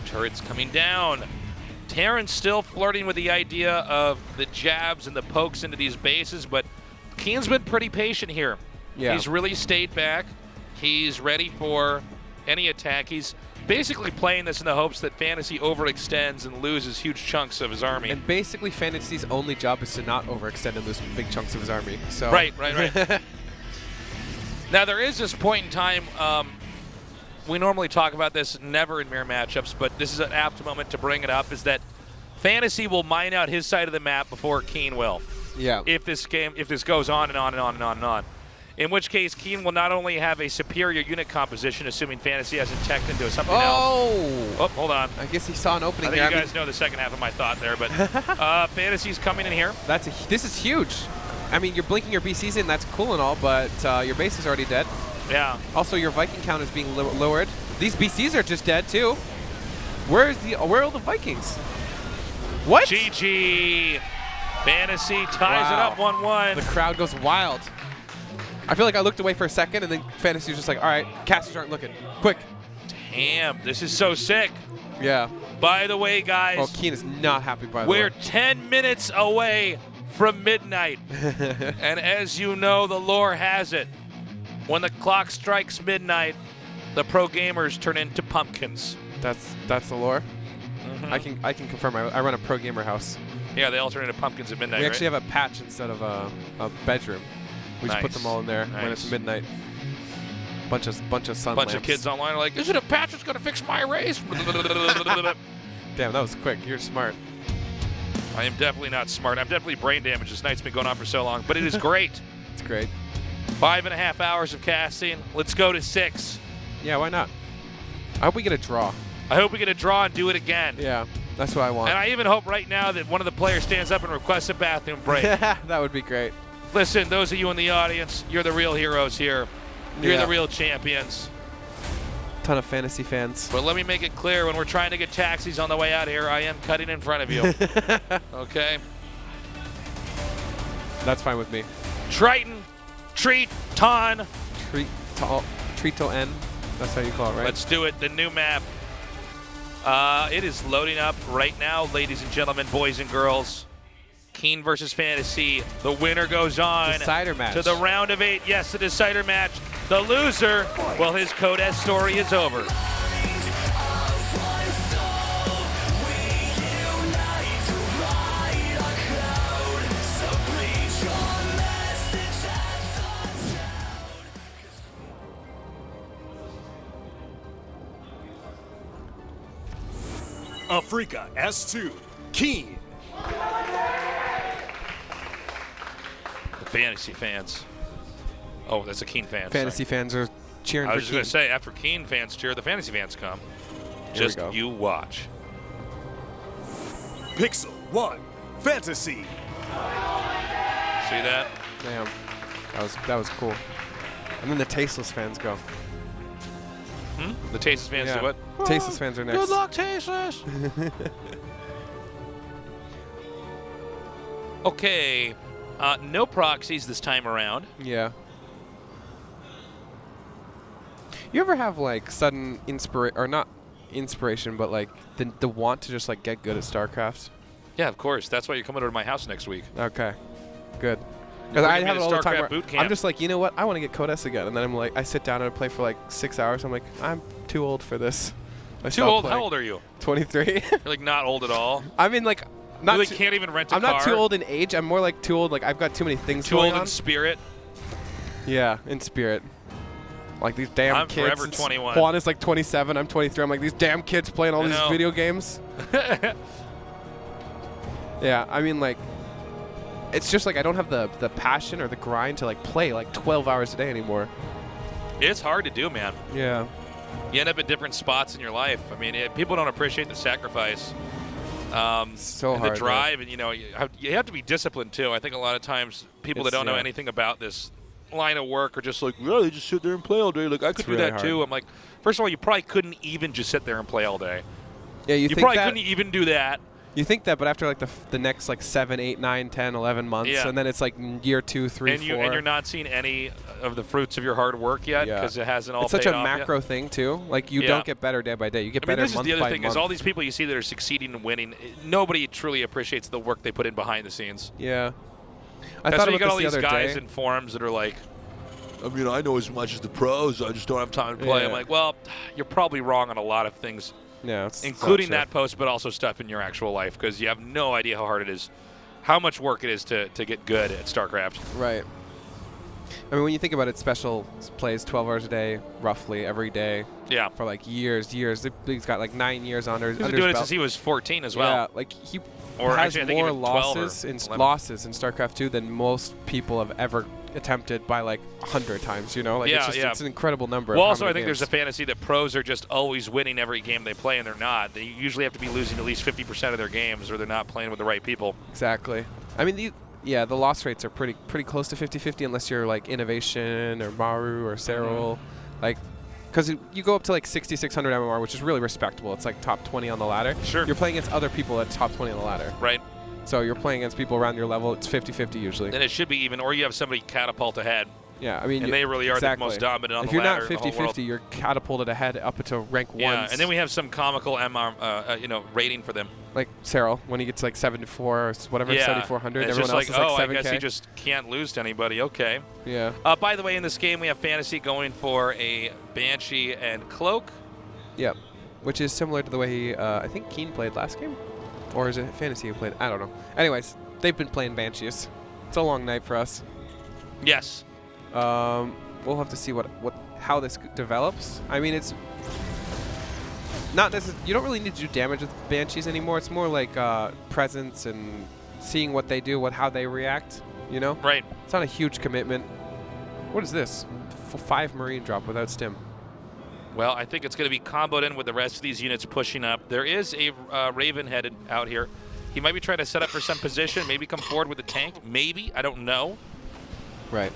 [SPEAKER 2] Turrets coming down. Terran's still flirting with the idea of the jabs and the pokes into these bases, but KeeN's been pretty patient here.
[SPEAKER 3] Yeah.
[SPEAKER 2] He's really stayed back. He's ready for any attack. He's basically playing this in the hopes that FanTaSy overextends and loses huge chunks of his army.
[SPEAKER 3] And basically FanTaSy's only job is to not overextend and lose big chunks of his army. So
[SPEAKER 2] Right. Now there is this point in time, we normally talk about this never in mirror matchups, but this is an apt moment to bring it up, is that FanTaSy will mine out his side of the map before KeeN will.
[SPEAKER 3] Yeah.
[SPEAKER 2] If this goes on and on and on and on and on. In which case, KeeN will not only have a superior unit composition, assuming FanTaSy hasn't teched into something else.
[SPEAKER 3] Oh,
[SPEAKER 2] hold on.
[SPEAKER 3] I guess he saw an opening
[SPEAKER 2] I think
[SPEAKER 3] there.
[SPEAKER 2] you guys know the second half of my thought there, but FanTaSy's coming in here.
[SPEAKER 3] This is huge. I mean, you're blinking your BCs in, that's cool and all, but your base is already dead.
[SPEAKER 2] Yeah.
[SPEAKER 3] Also, your Viking count is being lowered. These BCs are just dead too. Where are all the Vikings? What?
[SPEAKER 2] GG. FanTaSy ties it up 1-1.
[SPEAKER 3] The crowd goes wild. I feel like I looked away for a second, and then FanTaSy was just like, all right, casters aren't looking. Quick.
[SPEAKER 2] Damn, this is so sick.
[SPEAKER 3] Yeah.
[SPEAKER 2] By the way, guys.
[SPEAKER 3] Oh, KeeN is not happy, by the way.
[SPEAKER 2] We're 10 minutes away from midnight. And as you know, the lore has it. When the clock strikes midnight, the pro gamers turn into pumpkins.
[SPEAKER 3] That's the lore?
[SPEAKER 2] Mm-hmm.
[SPEAKER 3] I can confirm. I run a pro gamer house.
[SPEAKER 2] Yeah, they all turn into pumpkins at midnight,
[SPEAKER 3] We actually have a patch instead of a bedroom. We just put them all in there when it's midnight. Bunch of sun lamps.
[SPEAKER 2] Bunch of kids online are like, is it a patch that's going to fix my race?
[SPEAKER 3] Damn, that was quick. You're smart.
[SPEAKER 2] I am definitely not smart. I'm definitely brain damaged. This night's been going on for so long, but it is great.
[SPEAKER 3] It's great.
[SPEAKER 2] 5.5 hours of casting. Let's go to 6.
[SPEAKER 3] Yeah, why not? I hope we get a draw.
[SPEAKER 2] I hope we get a draw and do it again.
[SPEAKER 3] Yeah, that's what I want.
[SPEAKER 2] And I even hope right now that one of the players stands up and requests a bathroom break.
[SPEAKER 3] That would be great.
[SPEAKER 2] Listen, those of you in the audience, you're the real heroes here. You're the real champions.
[SPEAKER 3] Ton of FanTaSy fans.
[SPEAKER 2] But let me make it clear, when we're trying to get taxis on the way out here, I am cutting in front of you. Okay?
[SPEAKER 3] That's fine with me.
[SPEAKER 2] Triton, Treat-ton.
[SPEAKER 3] Trito N. That's how you call it, right?
[SPEAKER 2] Let's do it. The new map. It is loading up right now, ladies and gentlemen, boys and girls. KeeN versus FanTaSy. The winner goes on
[SPEAKER 3] Decider match.
[SPEAKER 2] to the round of 8. Yes, the decider match. The loser, well, his Codes story is over.
[SPEAKER 1] Africa S2, KeeN.
[SPEAKER 2] FanTaSy fans. Oh, that's a KeeN fan.
[SPEAKER 3] FanTaSy fans are cheering
[SPEAKER 2] I
[SPEAKER 3] for
[SPEAKER 2] was just going
[SPEAKER 3] KeeN.
[SPEAKER 2] to say, after KeeN fans cheer, the FanTaSy fans come.
[SPEAKER 3] Here we
[SPEAKER 2] Just
[SPEAKER 3] go.
[SPEAKER 2] you watch.
[SPEAKER 1] Pixel 1, FanTaSy.
[SPEAKER 2] See that?
[SPEAKER 3] Damn. That was cool. And then the Tasteless fans go.
[SPEAKER 2] The Tasteless fans do what?
[SPEAKER 3] Tasteless fans are next.
[SPEAKER 2] Good luck, Tasteless. Okay. No proxies this time around.
[SPEAKER 3] Yeah. You ever have like sudden inspiration, or not inspiration, but like the want to just like get good at StarCraft.
[SPEAKER 2] Yeah, of course. That's why you're coming over to my house next week.
[SPEAKER 3] Okay, good.
[SPEAKER 2] We're
[SPEAKER 3] Because I
[SPEAKER 2] gonna
[SPEAKER 3] have
[SPEAKER 2] be
[SPEAKER 3] it
[SPEAKER 2] at
[SPEAKER 3] all the time
[SPEAKER 2] StarCraft
[SPEAKER 3] where
[SPEAKER 2] boot camp.
[SPEAKER 3] I'm just like, you know what? I want to get Codes again, and then I'm like, I sit down and I play for like 6 hours. I'm like, I'm too old for this. I
[SPEAKER 2] Too
[SPEAKER 3] stop
[SPEAKER 2] old?
[SPEAKER 3] playing.
[SPEAKER 2] How old are you?
[SPEAKER 3] 23.
[SPEAKER 2] You're like not old at all.
[SPEAKER 3] I mean, like, not.
[SPEAKER 2] You like
[SPEAKER 3] too,
[SPEAKER 2] can't even rent a
[SPEAKER 3] I'm
[SPEAKER 2] car.
[SPEAKER 3] not too old in age. I'm more like too old. Like I've got too many things
[SPEAKER 2] Too
[SPEAKER 3] going
[SPEAKER 2] old
[SPEAKER 3] on.
[SPEAKER 2] in spirit.
[SPEAKER 3] Yeah, in spirit. Like these damn
[SPEAKER 2] I'm
[SPEAKER 3] kids.
[SPEAKER 2] forever 21.
[SPEAKER 3] Juan is like 27. I'm 23. I'm like these damn kids playing all
[SPEAKER 2] I
[SPEAKER 3] these
[SPEAKER 2] know.
[SPEAKER 3] video games. Yeah, I mean like, it's just like I don't have the passion or the grind to like play like 12 hours a day anymore.
[SPEAKER 2] It's hard to do, man.
[SPEAKER 3] Yeah.
[SPEAKER 2] You end up at different spots in your life. I mean, people don't appreciate the sacrifice.
[SPEAKER 3] So
[SPEAKER 2] and
[SPEAKER 3] hard.
[SPEAKER 2] the drive, and you know, you have to be disciplined too. I think a lot of times people that don't know anything about this line of work are just like, well, they just sit there and play all day. Like I could do
[SPEAKER 3] really
[SPEAKER 2] that too. I'm like, first of all, you probably couldn't even just sit there and play all day.
[SPEAKER 3] Yeah, you think
[SPEAKER 2] probably
[SPEAKER 3] that,
[SPEAKER 2] couldn't even do that.
[SPEAKER 3] You think that, but after like the next like 7, 8, 9, 10, 11 months,
[SPEAKER 2] Yeah.
[SPEAKER 3] and then it's like year 2, 3,
[SPEAKER 2] And
[SPEAKER 3] 4.
[SPEAKER 2] you're not seeing any of the fruits of your hard work yet because it hasn't all
[SPEAKER 3] It's such
[SPEAKER 2] paid
[SPEAKER 3] a
[SPEAKER 2] off
[SPEAKER 3] macro
[SPEAKER 2] yet.
[SPEAKER 3] thing too. Like you
[SPEAKER 2] Yeah.
[SPEAKER 3] don't get better day by day. You get
[SPEAKER 2] I mean,
[SPEAKER 3] better
[SPEAKER 2] this is
[SPEAKER 3] month
[SPEAKER 2] the other
[SPEAKER 3] by
[SPEAKER 2] thing
[SPEAKER 3] month.
[SPEAKER 2] is all these people you see that are succeeding and winning. Nobody truly appreciates the work they put in behind the scenes.
[SPEAKER 3] Yeah. I
[SPEAKER 2] That's
[SPEAKER 3] thought
[SPEAKER 2] why you
[SPEAKER 3] about
[SPEAKER 2] got all
[SPEAKER 3] this
[SPEAKER 2] these
[SPEAKER 3] the other
[SPEAKER 2] guys
[SPEAKER 3] day.
[SPEAKER 2] in forums that are like, I mean, I know as much as the pros. I just don't have time to play. I'm
[SPEAKER 3] Yeah.
[SPEAKER 2] like, well, you're probably wrong on a lot of things,
[SPEAKER 3] Yeah, it's
[SPEAKER 2] including
[SPEAKER 3] not
[SPEAKER 2] that post, but also stuff in your actual life because you have no idea how hard it is, how much work it is to get good at StarCraft.
[SPEAKER 3] true. Right. I mean, when you think about it, Special plays 12 hours a day, roughly, every day
[SPEAKER 2] Yeah.
[SPEAKER 3] for like years. He's got like 9 years under
[SPEAKER 2] He's been
[SPEAKER 3] his
[SPEAKER 2] doing it
[SPEAKER 3] belt.
[SPEAKER 2] since he was 14 as well.
[SPEAKER 3] Yeah, like he
[SPEAKER 2] Or
[SPEAKER 3] has
[SPEAKER 2] actually, I think
[SPEAKER 3] more
[SPEAKER 2] even 12 or
[SPEAKER 3] losses in
[SPEAKER 2] 11.
[SPEAKER 3] losses in StarCraft 2 than most people have ever attempted by like 100 times. You know, like
[SPEAKER 2] Yeah,
[SPEAKER 3] it's just
[SPEAKER 2] yeah.
[SPEAKER 3] it's an incredible number.
[SPEAKER 2] Well,
[SPEAKER 3] of how
[SPEAKER 2] also, I
[SPEAKER 3] many
[SPEAKER 2] think there's a
[SPEAKER 3] games.
[SPEAKER 2] fantasy that pros are just always winning every game they play, and they're not. They usually have to be losing at least 50% of their games, or they're not playing with the right people.
[SPEAKER 3] Exactly. I mean, the loss rates are pretty close to 50-50 unless you're like Innovation or Maru or Serral. Like, because you go up to like 6,600 MMR, which is really respectable. It's like top 20 on the ladder.
[SPEAKER 2] Sure.
[SPEAKER 3] You're playing against other people at top 20 on the ladder.
[SPEAKER 2] Right.
[SPEAKER 3] So you're playing against people around your level. It's 50-50 usually.
[SPEAKER 2] Then it should be even, or you have somebody catapult ahead.
[SPEAKER 3] Yeah, I mean,
[SPEAKER 2] And they really are the most dominant on
[SPEAKER 3] if
[SPEAKER 2] the
[SPEAKER 3] you're
[SPEAKER 2] ladder
[SPEAKER 3] not
[SPEAKER 2] in the whole world.
[SPEAKER 3] 50-50, you're catapulted ahead up to rank 1.
[SPEAKER 2] Yeah, and then we have some comical MR, rating for them.
[SPEAKER 3] like Serral, when he gets like 74 or whatever,
[SPEAKER 2] Yeah.
[SPEAKER 3] 7,400.
[SPEAKER 2] And it's
[SPEAKER 3] Everyone
[SPEAKER 2] just
[SPEAKER 3] else
[SPEAKER 2] like,
[SPEAKER 3] is like
[SPEAKER 2] I
[SPEAKER 3] 7K.
[SPEAKER 2] guess he just can't lose to anybody. Okay.
[SPEAKER 3] Yeah.
[SPEAKER 2] By the way, in this game, we have FanTaSy going for a Banshee and Cloak.
[SPEAKER 3] Yep. Which is similar to the way I think KeeN played last game, or is it FanTaSy who played? I don't know. Anyways, they've been playing Banshees. It's a long night for us.
[SPEAKER 2] Yes.
[SPEAKER 3] We'll have to see how this develops. I mean, it's not necessarily. You don't really need to do damage with Banshees anymore. It's more like presence and seeing what they do, how they react. You know?
[SPEAKER 2] Right.
[SPEAKER 3] It's not a huge commitment. What is this? 5 Marine drop without stim.
[SPEAKER 2] Well, I think it's going to be comboed in with the rest of these units pushing up. There is a Raven headed out here. He might be trying to set up for some position, maybe come forward with a tank. Maybe. I don't know.
[SPEAKER 3] Right.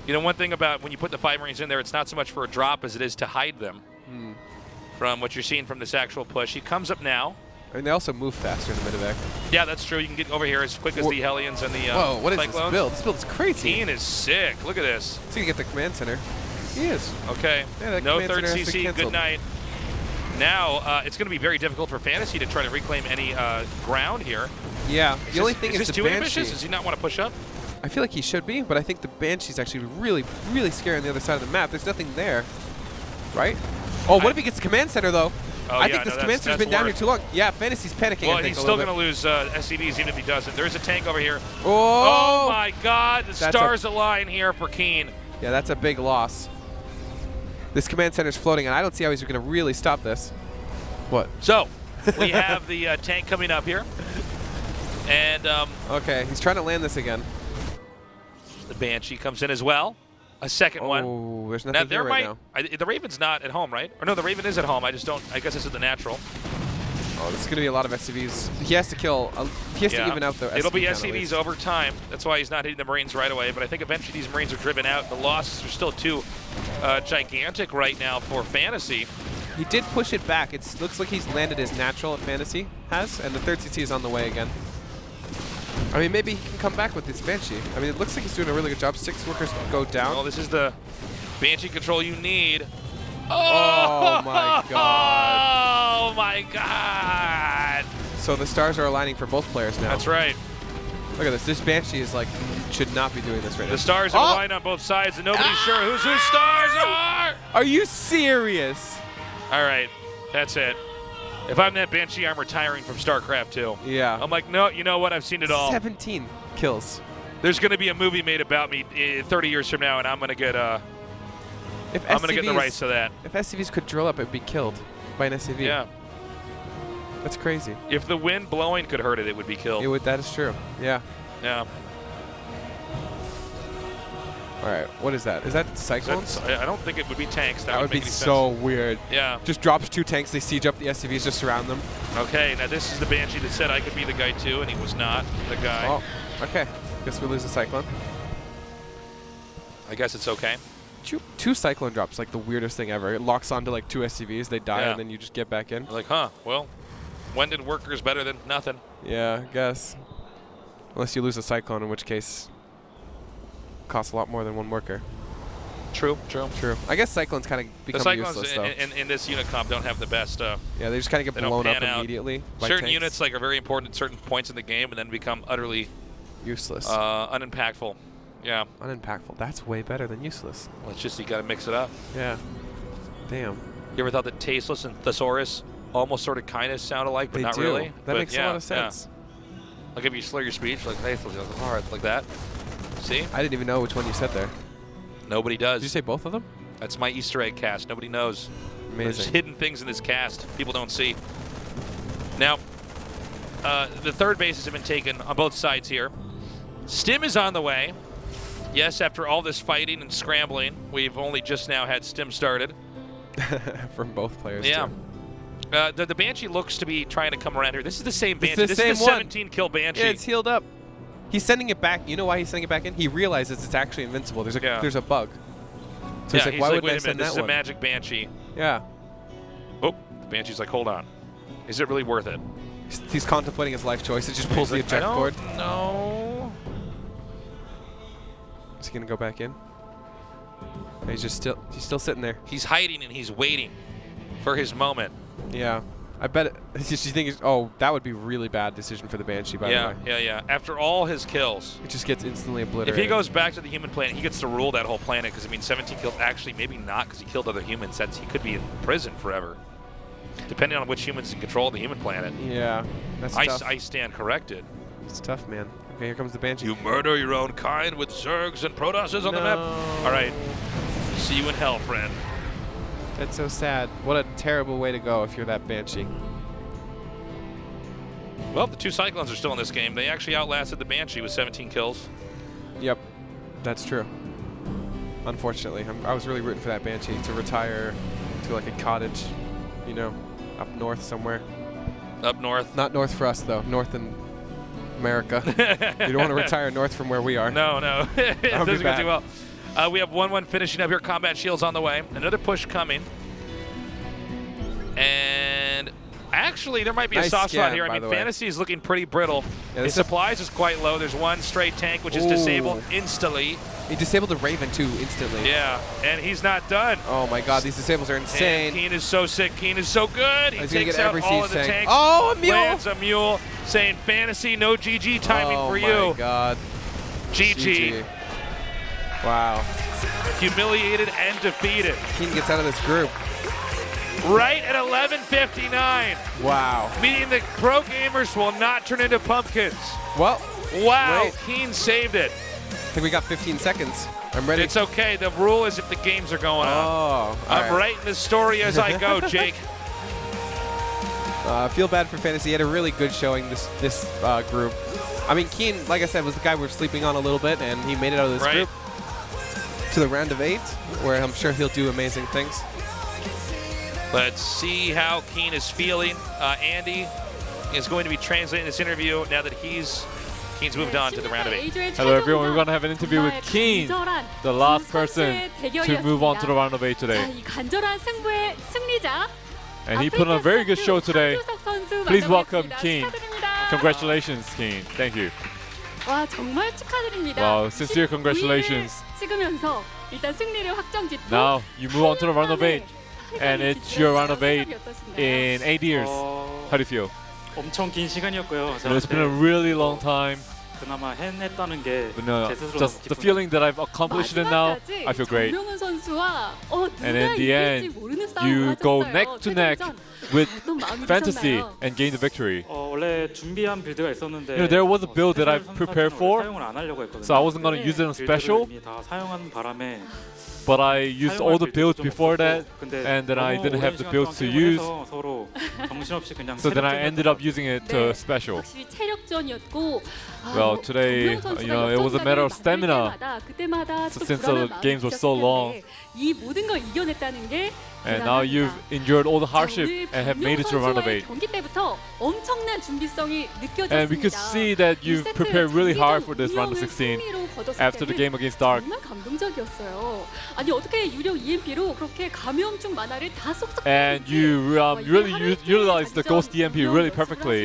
[SPEAKER 2] You know, one thing about when you put the 5 Marines in there, it's not so much for a drop as it is to hide them from what you're seeing from this actual push. He comes up now.
[SPEAKER 3] I mean, they also move faster in the medevac.
[SPEAKER 2] Yeah, that's true. You can get over here as quick as the Hellions and the
[SPEAKER 3] Whoa, what is this
[SPEAKER 2] Cyclones.
[SPEAKER 3] build? This build is crazy.
[SPEAKER 2] KeeN is sick. Look at this.
[SPEAKER 3] He's going to get the command center. He is.
[SPEAKER 2] Okay.
[SPEAKER 3] Yeah, that
[SPEAKER 2] No
[SPEAKER 3] command
[SPEAKER 2] third
[SPEAKER 3] center has been
[SPEAKER 2] CC.
[SPEAKER 3] canceled.
[SPEAKER 2] Good night. Now, it's going to be very difficult for FanTaSy to try to reclaim any ground here.
[SPEAKER 3] Yeah. The only thing
[SPEAKER 2] is
[SPEAKER 3] is
[SPEAKER 2] this
[SPEAKER 3] the
[SPEAKER 2] too
[SPEAKER 3] Banshee.
[SPEAKER 2] ambitious? Does he not want to push up?
[SPEAKER 3] I feel like he should be, but I think the Banshee's actually really, really scary on the other side of the map. There's nothing there, right? Oh, what if he gets the command center, though?
[SPEAKER 2] Oh,
[SPEAKER 3] I
[SPEAKER 2] yeah,
[SPEAKER 3] think this
[SPEAKER 2] no,
[SPEAKER 3] command center's been down here
[SPEAKER 2] worse.
[SPEAKER 3] too long. Yeah, FanTaSy's panicking,
[SPEAKER 2] Well,
[SPEAKER 3] I think,
[SPEAKER 2] he's
[SPEAKER 3] a
[SPEAKER 2] still
[SPEAKER 3] little
[SPEAKER 2] going to
[SPEAKER 3] bit.
[SPEAKER 2] lose SCVs even if he doesn't. There's a tank over here.
[SPEAKER 3] Oh!
[SPEAKER 2] Oh, my God. The
[SPEAKER 3] That's
[SPEAKER 2] stars align here for KeeN.
[SPEAKER 3] Yeah, that's a big loss. This command center's floating, and I don't see how he's going to really stop this. What?
[SPEAKER 2] So, we have the tank coming up here. And
[SPEAKER 3] Okay, he's trying to land this again.
[SPEAKER 2] the Banshee comes in as well. A second one.
[SPEAKER 3] Oh, there's
[SPEAKER 2] Now,
[SPEAKER 3] nothing
[SPEAKER 2] there
[SPEAKER 3] here right now.
[SPEAKER 2] the Raven's not at home, right? Or no, the Raven is at home. I just don't. I guess this is the natural.
[SPEAKER 3] Oh, this is going to be a lot of SCVs. He has to kill. He has to even out the SCV
[SPEAKER 2] It'll be
[SPEAKER 3] count at
[SPEAKER 2] SCVs
[SPEAKER 3] least.
[SPEAKER 2] over time. That's why he's not hitting the Marines right away. But I think eventually these Marines are driven out. The losses are still too gigantic right now for FanTaSy.
[SPEAKER 3] He did push it back. It looks like he's landed his natural at FanTaSy has, and the third CC is on the way again. I mean, maybe he can come back with this Banshee. I mean, it looks like he's doing a really good job. 6 workers go down.
[SPEAKER 2] Well, this is the Banshee control you need.
[SPEAKER 3] Oh my god.
[SPEAKER 2] Oh my god.
[SPEAKER 3] So the stars are aligning for both players now.
[SPEAKER 2] That's right.
[SPEAKER 3] Look at this. This Banshee is like, should not be doing this right now.
[SPEAKER 2] The stars are aligned on both sides, and nobody's sure whose stars are.
[SPEAKER 3] Are you serious?
[SPEAKER 2] All right, that's it. If I'm that Banshee, I'm retiring from StarCraft 2.
[SPEAKER 3] Yeah.
[SPEAKER 2] I'm like, no, you know what? I've seen it all.
[SPEAKER 3] 17 kills.
[SPEAKER 2] There's going to be a movie made about me 30 years from now, and I'm going to get I'm going to get the rights to that.
[SPEAKER 3] If SCVs could drill up, it would be killed by an SCV.
[SPEAKER 2] Yeah.
[SPEAKER 3] That's crazy.
[SPEAKER 2] If the wind blowing could hurt it, it would be killed.
[SPEAKER 3] It would. That is true. Yeah.
[SPEAKER 2] Yeah.
[SPEAKER 3] All right. What is that? Is that cyclones?
[SPEAKER 2] I don't think it would be tanks.
[SPEAKER 3] That would be
[SPEAKER 2] make any
[SPEAKER 3] so
[SPEAKER 2] sense.
[SPEAKER 3] weird.
[SPEAKER 2] Yeah.
[SPEAKER 3] Just drops 2 tanks. They siege up the SCVs. Just surround them.
[SPEAKER 2] Okay. Now this is the Banshee that said I could be the guy too, and he was not the guy.
[SPEAKER 3] Oh. Okay. Guess we lose a cyclone.
[SPEAKER 2] I guess it's okay.
[SPEAKER 3] 2 cyclone drops, like the weirdest thing ever. It locks onto like 2 SCVs. They die, and then you just get back in.
[SPEAKER 2] Like, huh? Well, when did workers better than nothing?
[SPEAKER 3] Yeah, I guess. Unless you lose a cyclone, in which case costs a lot more than 1 worker.
[SPEAKER 2] True. True.
[SPEAKER 3] True. I guess cyclones kind of become
[SPEAKER 2] the cyclones
[SPEAKER 3] useless, though.
[SPEAKER 2] in this unit comp don't have the best.
[SPEAKER 3] Yeah, they just kind of get blown up immediately. By
[SPEAKER 2] certain
[SPEAKER 3] tanks.
[SPEAKER 2] units like are very important at certain points in the game, and then become utterly
[SPEAKER 3] useless,
[SPEAKER 2] unimpactful. Yeah.
[SPEAKER 3] Unimpactful. That's way better than useless.
[SPEAKER 2] Well, it's just you got to mix it up.
[SPEAKER 3] Yeah. Damn.
[SPEAKER 2] You ever thought that Tasteless and Thesaurus almost sort of kind of sound alike, but
[SPEAKER 3] they
[SPEAKER 2] not
[SPEAKER 3] do.
[SPEAKER 2] really?
[SPEAKER 3] That makes a lot of sense.
[SPEAKER 2] Yeah. Like if you slur your speech, like Tasteless, like that. See?
[SPEAKER 3] I didn't even know which one you said there.
[SPEAKER 2] Nobody does.
[SPEAKER 3] Did you say both of them?
[SPEAKER 2] That's my Easter egg cast. Nobody knows.
[SPEAKER 3] Amazing.
[SPEAKER 2] There's hidden things in this cast people don't see. Now, the third bases have been taken on both sides here. Stim is on the way. Yes, after all this fighting and scrambling, we've only just now had Stim started.
[SPEAKER 3] From both players,
[SPEAKER 2] yeah.
[SPEAKER 3] too.
[SPEAKER 2] The Banshee looks to be trying to come around here. This is the same Banshee.
[SPEAKER 3] This
[SPEAKER 2] is the
[SPEAKER 3] one.
[SPEAKER 2] 17-kill Banshee.
[SPEAKER 3] Yeah, it's healed up. He's sending it back. You know why he's sending it back in? He realizes it's actually invincible. There's a bug. So he's like, why wouldn't I send that
[SPEAKER 2] this is
[SPEAKER 3] one?
[SPEAKER 2] a magic Banshee.
[SPEAKER 3] Yeah.
[SPEAKER 2] Oh, the Banshee's like, hold on. Is it really worth it?
[SPEAKER 3] He's contemplating his life choice. It just pulls the eject cord.
[SPEAKER 2] No.
[SPEAKER 3] Is he gonna go back in? He's still sitting there.
[SPEAKER 2] He's hiding and he's waiting for his moment.
[SPEAKER 3] Yeah. I bet you think that would be a really bad decision for the Banshee, by the way.
[SPEAKER 2] Yeah. After all his kills.
[SPEAKER 3] It just gets instantly obliterated.
[SPEAKER 2] If he goes back to the human planet, he gets to rule that whole planet because, 17 kills. Actually, maybe not because he killed other humans. He could be in prison forever. Depending on which humans in control of the human planet.
[SPEAKER 3] Yeah. That's tough.
[SPEAKER 2] I stand corrected.
[SPEAKER 3] It's tough, man. Okay, here comes the Banshee.
[SPEAKER 2] You murder your own kind with Zergs and Protosses on the map? All right. See you in hell, friend.
[SPEAKER 3] That's so sad. What a terrible way to go if you're that Banshee.
[SPEAKER 2] Well, the 2 Cyclones are still in this game. They actually outlasted the Banshee with 17 kills.
[SPEAKER 3] Yep, that's true. Unfortunately, I was really rooting for that Banshee to retire to like a cottage, you know, up north somewhere.
[SPEAKER 2] Up north?
[SPEAKER 3] Not north for us, though. North in America. You don't want to retire north from where we are.
[SPEAKER 2] No. It doesn't go too well. We have 1-1 finishing up here. Combat Shields on the way. Another push coming. And actually, there might be a soft spot here. I mean, FanTaSy is looking pretty brittle. Yeah, his supplies is quite low. There's 1 straight tank, which is disabled instantly.
[SPEAKER 3] He disabled the Raven, too, instantly.
[SPEAKER 2] Yeah, and he's not done.
[SPEAKER 3] Oh, my God. These disables are insane.
[SPEAKER 2] And KeeN is so sick. KeeN is so good. He takes out all of the tanks.
[SPEAKER 3] Oh, a mule.
[SPEAKER 2] Lands a mule, saying, FanTaSy, no GG timing for you.
[SPEAKER 3] Oh, my God.
[SPEAKER 2] GG.
[SPEAKER 3] Wow.
[SPEAKER 2] Humiliated and defeated.
[SPEAKER 3] KeeN gets out of this group.
[SPEAKER 2] Right at 11:59.
[SPEAKER 3] Wow.
[SPEAKER 2] Meaning the pro gamers will not turn into pumpkins.
[SPEAKER 3] Well.
[SPEAKER 2] Wow. KeeN saved it.
[SPEAKER 3] I think we got 15 seconds. I'm ready.
[SPEAKER 2] It's okay. The rule is if the games are going on. I'm writing the story as I go, Jake.
[SPEAKER 3] Feel bad for FanTaSy. He had a really good showing this group. I mean, KeeN, like I said, was the guy we were sleeping on a little bit, and he made it out of this group to the round of 8, where I'm sure he'll do amazing things.
[SPEAKER 2] Let's see how KeeN is feeling. Andy is going to be translating this interview now that KeeN's moved on to the round of 8.
[SPEAKER 4] Hello everyone, we're going to have an interview with KeeN, the last person to move on to the round of 8 today. And he put on a very good show today. Please welcome KeeN. Congratulations, KeeN. Thank you. Wow, sincere congratulations. Now you move on to the round of 8. and it's your round of 8 in 8 years. How do you feel?
[SPEAKER 5] 엄청 긴 시간이었고요.
[SPEAKER 4] You know, it's been a really long time.
[SPEAKER 5] 그나마 해냈다는 게
[SPEAKER 4] But no,
[SPEAKER 5] 제 스스로
[SPEAKER 4] just the feeling that I've accomplished it now, I feel great. And in the end, you go neck to neck with FanTaSy and gain the victory.
[SPEAKER 5] 원래 준비한 빌드가 있었는데
[SPEAKER 4] You know, there was a build that I prepared for,
[SPEAKER 5] 사용을 안 하려고 했거든요.
[SPEAKER 4] so I wasn't going to use it on special,
[SPEAKER 5] 이미 다 사용한 바람에
[SPEAKER 4] but I used all the builds before that, and then I didn't have the builds to use,
[SPEAKER 5] 서로 정신없이 그냥
[SPEAKER 4] so then I ended up using it to special.
[SPEAKER 6] 확실히 체력전이었고
[SPEAKER 4] Well, today, you know, it was a matter of stamina. So since the games were so long,
[SPEAKER 6] 이 모든 걸 이겨냈다는 게
[SPEAKER 4] and now you've endured all the hardship and have made it to round of 8.
[SPEAKER 6] 경기 때부터 엄청난 준비성이 느껴졌습니다.
[SPEAKER 4] And we could see that you've prepared really hard for this round of 16 after the game against Dark.
[SPEAKER 6] 정말 감동적이었어요. 아니 어떻게 유령 EMP로 그렇게 감염증 만화를 다 쏙쏙
[SPEAKER 4] And you really utilized the Ghost EMP really perfectly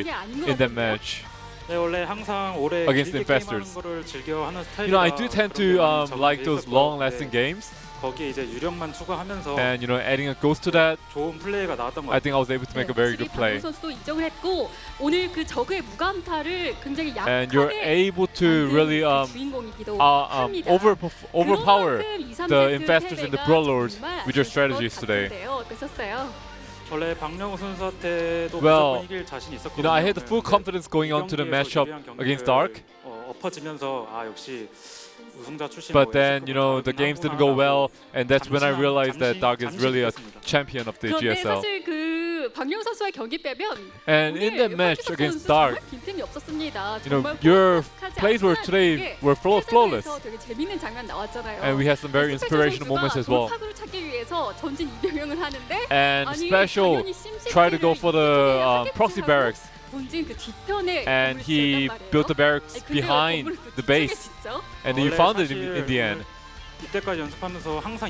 [SPEAKER 4] in that match.
[SPEAKER 5] 네, 원래 항상 오래
[SPEAKER 4] Against
[SPEAKER 5] 길게
[SPEAKER 4] investors.
[SPEAKER 5] 게임하는 거를 즐겨 하는 스타일이라
[SPEAKER 4] You know, I do tend to like those long-lasting games,
[SPEAKER 5] 거기에 이제 유령만 추가하면서
[SPEAKER 4] and you know, adding a ghost to that,
[SPEAKER 5] 좋은 플레이가 나왔던 것
[SPEAKER 4] I
[SPEAKER 5] 같아요.
[SPEAKER 4] think I was able to make a very good play.
[SPEAKER 6] 박명수 선수도 인정을 했고 오늘 그 적의 무감타를 굉장히
[SPEAKER 4] And you're
[SPEAKER 6] 약하게
[SPEAKER 4] able to really
[SPEAKER 6] 주인공이기도 합니다.
[SPEAKER 4] overpower
[SPEAKER 6] 그만큼 2, 3세트
[SPEAKER 4] the investors and the
[SPEAKER 6] 패배가
[SPEAKER 4] brawlers
[SPEAKER 6] 정말
[SPEAKER 4] with your
[SPEAKER 6] 아쉬울
[SPEAKER 4] strategies
[SPEAKER 6] 것
[SPEAKER 4] today.
[SPEAKER 6] 같은데요. 어떠셨어요?
[SPEAKER 5] 원래 박명호 선수한테도
[SPEAKER 4] Well,
[SPEAKER 5] 무조건 이길 자신 있었거든요.
[SPEAKER 4] You know, I had the full confidence going on to the matchup against Dark.
[SPEAKER 5] 엎어지면서 아 역시 우승자 출신.
[SPEAKER 4] But then, you know, the games didn't go well, and that's when I realized that Dark is really a champion of the
[SPEAKER 6] 그런데
[SPEAKER 4] GSL.
[SPEAKER 6] 사실 그 박명수 선수와의 경기 빼면
[SPEAKER 4] And in that match against Dark,
[SPEAKER 6] 빈틈이 없었습니다.
[SPEAKER 4] you know, your plays were today were flawless,
[SPEAKER 6] 되게 재밌는 장면 나왔잖아요.
[SPEAKER 4] and we had some very inspirational moments as well.
[SPEAKER 6] 돌파구를 찾기 위해서 전진 이병영을 하는데
[SPEAKER 4] And
[SPEAKER 6] 아니,
[SPEAKER 4] Special
[SPEAKER 6] 당연히 심시티를
[SPEAKER 4] tried to go for the
[SPEAKER 6] 타겟팅하고
[SPEAKER 4] proxy barracks,
[SPEAKER 6] 본진 그 뒤편에
[SPEAKER 4] and
[SPEAKER 6] 건물을
[SPEAKER 4] he
[SPEAKER 6] 지었단 말이에요.
[SPEAKER 4] built the barracks
[SPEAKER 6] 아니, 근데요,
[SPEAKER 4] behind
[SPEAKER 6] 건물을 그
[SPEAKER 4] the
[SPEAKER 6] 뒤쪽에
[SPEAKER 4] base,
[SPEAKER 6] 짓죠?
[SPEAKER 4] and then you found it in the end.
[SPEAKER 5] 이때까지 연습하면서 항상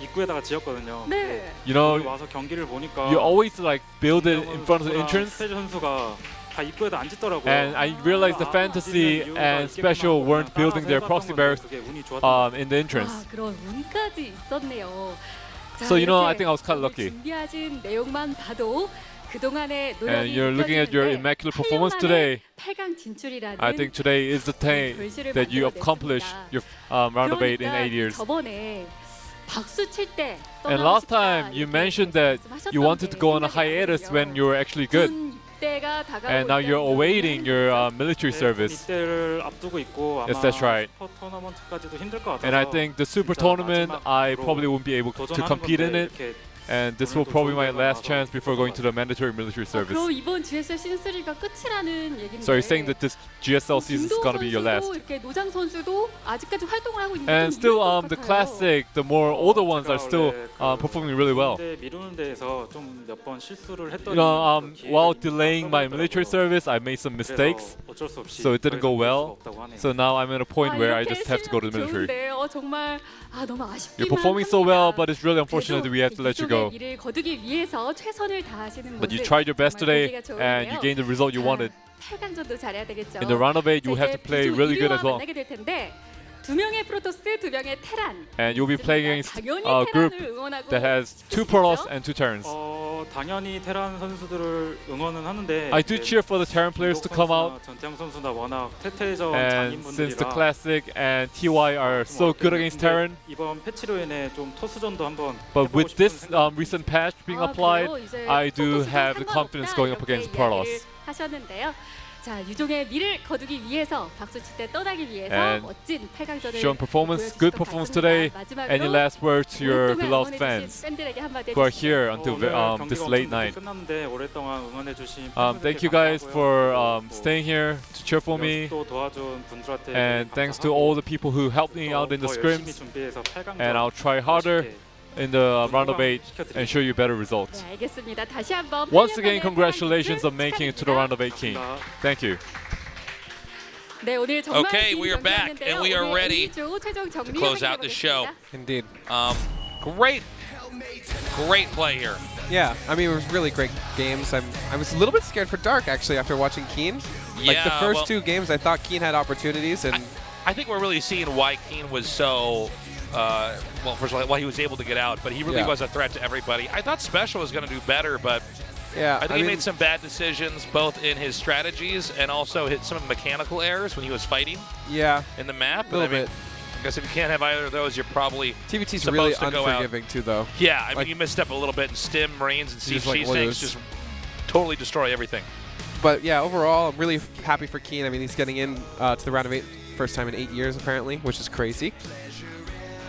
[SPEAKER 5] 입구에다가 지었거든요.
[SPEAKER 6] 네.
[SPEAKER 4] You know,
[SPEAKER 5] 오늘 와서 경기를 보니까
[SPEAKER 4] you always like build it in front of the entrance.
[SPEAKER 5] 스테이지 선수가 다 입구에다 안 짓더라고요.
[SPEAKER 4] And I realized the FanTaSy and Special weren't building their proxy barracks in the entrance.
[SPEAKER 6] 아, 그런 운까지 있었네요. 자,
[SPEAKER 4] So you know, I
[SPEAKER 6] 이렇게
[SPEAKER 4] think I was kind of lucky.
[SPEAKER 6] 준비하신 내용만 봐도 그동안의
[SPEAKER 4] And
[SPEAKER 6] 노력이
[SPEAKER 4] you're looking at your
[SPEAKER 6] 느껴지는데
[SPEAKER 4] immaculate performance today.
[SPEAKER 6] 8강 진출이라는
[SPEAKER 4] I think today is the day that you accomplished your round of 8 in 8 years.
[SPEAKER 6] 저번에 박수 칠 때
[SPEAKER 4] And last time you mentioned that you wanted to go on a hiatus when you were actually good. And now you're awaiting your military service.
[SPEAKER 5] 이때를 앞두고 있고 아마
[SPEAKER 4] Yes, that's right.
[SPEAKER 5] 슈퍼 토너먼트까지도 힘들 것 같아서.
[SPEAKER 4] And I think the super tournament, I probably won't be able to compete in it. And this will probably be my last chance before going to the mandatory military service.
[SPEAKER 6] 그럼 이번 GSL 시즌3가 끝이라는 얘기인데.
[SPEAKER 4] So you're saying that this GSL season is going to be your last?
[SPEAKER 6] 이렇게 노장 선수도 아직까지 활동을 하고 있는
[SPEAKER 4] And still, the classic, the more older ones are still performing really well.
[SPEAKER 5] 미루는 데에서 좀 몇 번 실수를 했더니
[SPEAKER 4] You know, while delaying my military service, I made some mistakes,
[SPEAKER 5] 어쩔 수 없이
[SPEAKER 4] so it didn't go well. So now I'm at a point where I just have to go to the military.
[SPEAKER 6] 정말 너무 아쉽기만
[SPEAKER 4] You're performing so well, but it's really
[SPEAKER 6] 합니다.
[SPEAKER 4] unfortunate that we have to let you go.
[SPEAKER 6] 미래를 거두기 위해서 최선을 다하시는
[SPEAKER 4] But you
[SPEAKER 6] 모습
[SPEAKER 4] tried your best
[SPEAKER 6] 정말
[SPEAKER 4] today,
[SPEAKER 6] 보기가
[SPEAKER 4] and you
[SPEAKER 6] 좋은데요.
[SPEAKER 4] gained the result you wanted.
[SPEAKER 6] 8강전도 잘해야 되겠죠.
[SPEAKER 4] In the round of 8, you have to play really good as well.
[SPEAKER 6] 만나게 될 텐데 두 명의 프로토스, 두 명의 테란.
[SPEAKER 4] And you'll be playing against
[SPEAKER 6] 당연히
[SPEAKER 4] a group
[SPEAKER 6] 테란을 응원하고
[SPEAKER 4] that has 2 Protoss and 2 Terrans.
[SPEAKER 5] 당연히 테란 선수들을 응원은 하는데
[SPEAKER 4] I do cheer for the Terran players to come out.
[SPEAKER 5] 전태양 선수나 워낙 태태전
[SPEAKER 4] And since the
[SPEAKER 5] 장인분들이라
[SPEAKER 4] Classic and TY are so good against Terran,
[SPEAKER 5] 이번 패치로 인해 좀 토스전도 한번
[SPEAKER 4] but
[SPEAKER 5] 해보고
[SPEAKER 4] with
[SPEAKER 5] 싶은
[SPEAKER 4] this
[SPEAKER 5] 생각-
[SPEAKER 4] recent patch being applied, I do have the confidence going up against Protoss.
[SPEAKER 6] 하셨는데요. 자, 유종의 미를 거두기 위해서 박수 칠 때 떠나기 위해서
[SPEAKER 4] And
[SPEAKER 6] 멋진 8강전을
[SPEAKER 4] shown performance, good performance today. Any last words to your beloved fans who are here until this late night?
[SPEAKER 5] 끝났는데 오랫동안 응원해주신
[SPEAKER 4] Thank you guys for staying here to cheer for me,
[SPEAKER 5] 또 도와준 분들한테
[SPEAKER 4] and thanks to all the people who helped me out in the scrims. And I'll try harder in the round of 8 and show you better results.
[SPEAKER 6] 네, 알겠습니다. 다시 한번
[SPEAKER 4] Once again, congratulations on making it to the round of 8, KeeN. Thank you.
[SPEAKER 6] 네, 오늘 정말
[SPEAKER 2] Okay,
[SPEAKER 6] 긴
[SPEAKER 2] we are back,
[SPEAKER 6] 경기였는데요.
[SPEAKER 2] and we are
[SPEAKER 6] 오늘
[SPEAKER 2] ready
[SPEAKER 6] A조 최종
[SPEAKER 2] to
[SPEAKER 6] 정리
[SPEAKER 2] close out the show.
[SPEAKER 3] Indeed.
[SPEAKER 2] Great play here.
[SPEAKER 3] Yeah, I mean, it was really great games. I was a little bit scared for Dark, actually, after watching KeeN. Like, the
[SPEAKER 2] Yeah,
[SPEAKER 3] first
[SPEAKER 2] well,
[SPEAKER 3] 2 games, I thought KeeN had opportunities, and
[SPEAKER 2] I think we're really seeing why KeeN was so well, first of all, he was able to get out, but he really was a threat to everybody. I thought Special was going to do better, but
[SPEAKER 3] yeah,
[SPEAKER 2] I think he made some bad decisions, both in his strategies and also hit some mechanical errors when he was fighting in the map.
[SPEAKER 3] A little bit.
[SPEAKER 2] I guess if you can't have either of those, you're probably
[SPEAKER 3] TVT's
[SPEAKER 2] supposed
[SPEAKER 3] really
[SPEAKER 2] to go out.
[SPEAKER 3] unforgiving too, though.
[SPEAKER 2] Yeah, I mean, you misstep a little bit, and Stim, Marines, and CG things just totally destroy everything.
[SPEAKER 3] But yeah, overall, I'm really happy for KeeN. I mean, he's getting in to the round of 8, first time in 8 years, apparently, which is crazy.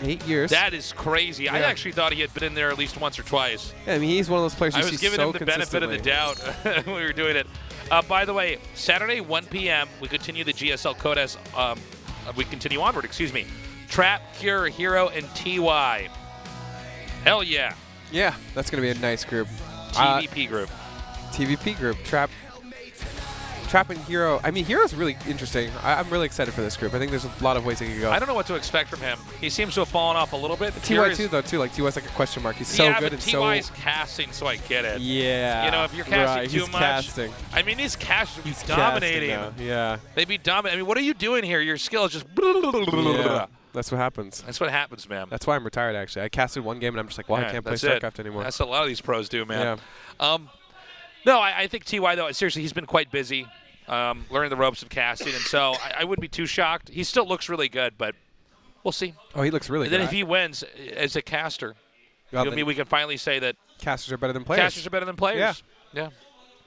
[SPEAKER 3] 8 years.
[SPEAKER 2] That is crazy.
[SPEAKER 3] Yeah.
[SPEAKER 2] I actually thought he had been in there at least once or twice.
[SPEAKER 3] Yeah, I mean, he's one of those players you see so
[SPEAKER 2] I was giving him the benefit of the doubt when we were doing it. By the way, Saturday, 1 p.m., we continue the GSL Codes. We continue onward, excuse me. Trap, Cure, Hero, and TY. Hell yeah.
[SPEAKER 3] Yeah, that's going to be a nice group.
[SPEAKER 2] TVP group.
[SPEAKER 3] TVP group. Trap and Hero. I mean, Hero's really interesting. I'm really excited for this group. I think there's a lot of ways it could go.
[SPEAKER 2] I don't know what to expect from him. He seems to have fallen off a little bit.
[SPEAKER 3] TY too, though, too. Like, TY's like a question mark. He's so good and so...
[SPEAKER 2] Yeah, but TY's casting, so I get it.
[SPEAKER 3] Yeah.
[SPEAKER 2] You know, if you're casting too much...
[SPEAKER 3] Casting.
[SPEAKER 2] I mean, these casters would be dominating.
[SPEAKER 3] Yeah.
[SPEAKER 2] They'd be dominating. I mean, what are you doing here? Your skill is just...
[SPEAKER 3] Yeah. That's what happens.
[SPEAKER 2] That's what happens, man.
[SPEAKER 3] That's why I'm retired, actually. I casted one game, and I'm just like, well, I can't play StarCraft anymore.
[SPEAKER 2] That's what a lot of these pros do, man.
[SPEAKER 3] Yeah.
[SPEAKER 2] No, I think TY, though, seriously, he's been quite busy learning the ropes of casting, and so I wouldn't be too shocked. He still looks really good, but we'll see.
[SPEAKER 3] Oh, he looks really
[SPEAKER 2] and
[SPEAKER 3] good.
[SPEAKER 2] Then if he wins as a caster, we can finally say that
[SPEAKER 3] casters are better than players.
[SPEAKER 2] Casters are better than players. Yeah.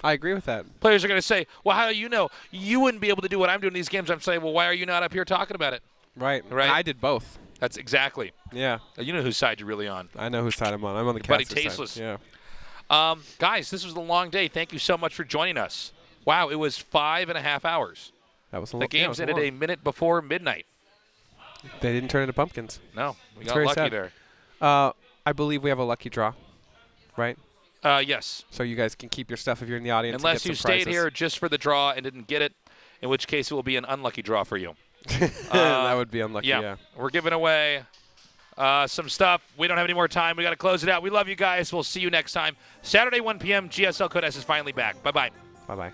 [SPEAKER 3] I agree with that.
[SPEAKER 2] Players are going to say, well, how do you know? You wouldn't be able to do what I'm doing in these games. I'm saying, well, why are you not up here talking about it?
[SPEAKER 3] Right. I did both.
[SPEAKER 2] That's exactly.
[SPEAKER 3] Yeah.
[SPEAKER 2] You know whose side you're really on.
[SPEAKER 3] I know whose side I'm on. I'm on the
[SPEAKER 2] Buddy
[SPEAKER 3] caster
[SPEAKER 2] Tasteless.
[SPEAKER 3] side. Yeah.
[SPEAKER 2] Guys, this was a long day. Thank you so much for joining us. Wow, it was 5.5 hours.
[SPEAKER 3] That was a long.
[SPEAKER 2] The games ended a minute before midnight.
[SPEAKER 3] They didn't turn into pumpkins.
[SPEAKER 2] No, we got lucky there.
[SPEAKER 3] I believe we have a lucky draw, right?
[SPEAKER 2] Yes.
[SPEAKER 3] So you guys can keep your stuff if you're in the audience.
[SPEAKER 2] Unless
[SPEAKER 3] and
[SPEAKER 2] you
[SPEAKER 3] get some
[SPEAKER 2] stayed here just for the draw and didn't get it, in which case it will be an unlucky draw for you.
[SPEAKER 3] That would be unlucky, yeah.
[SPEAKER 2] We're giving away some stuff. We don't have any more time. We got to close it out. We love you guys. We'll see you next time. Saturday, 1 p.m., GSL Codes is finally back. Bye-bye.
[SPEAKER 3] Bye-bye.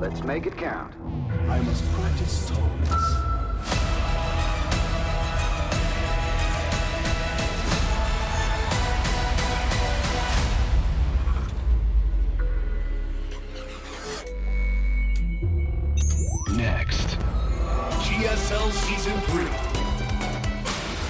[SPEAKER 7] Let's make it count.
[SPEAKER 1] I must practice tolerance. Next, GSL Season 3.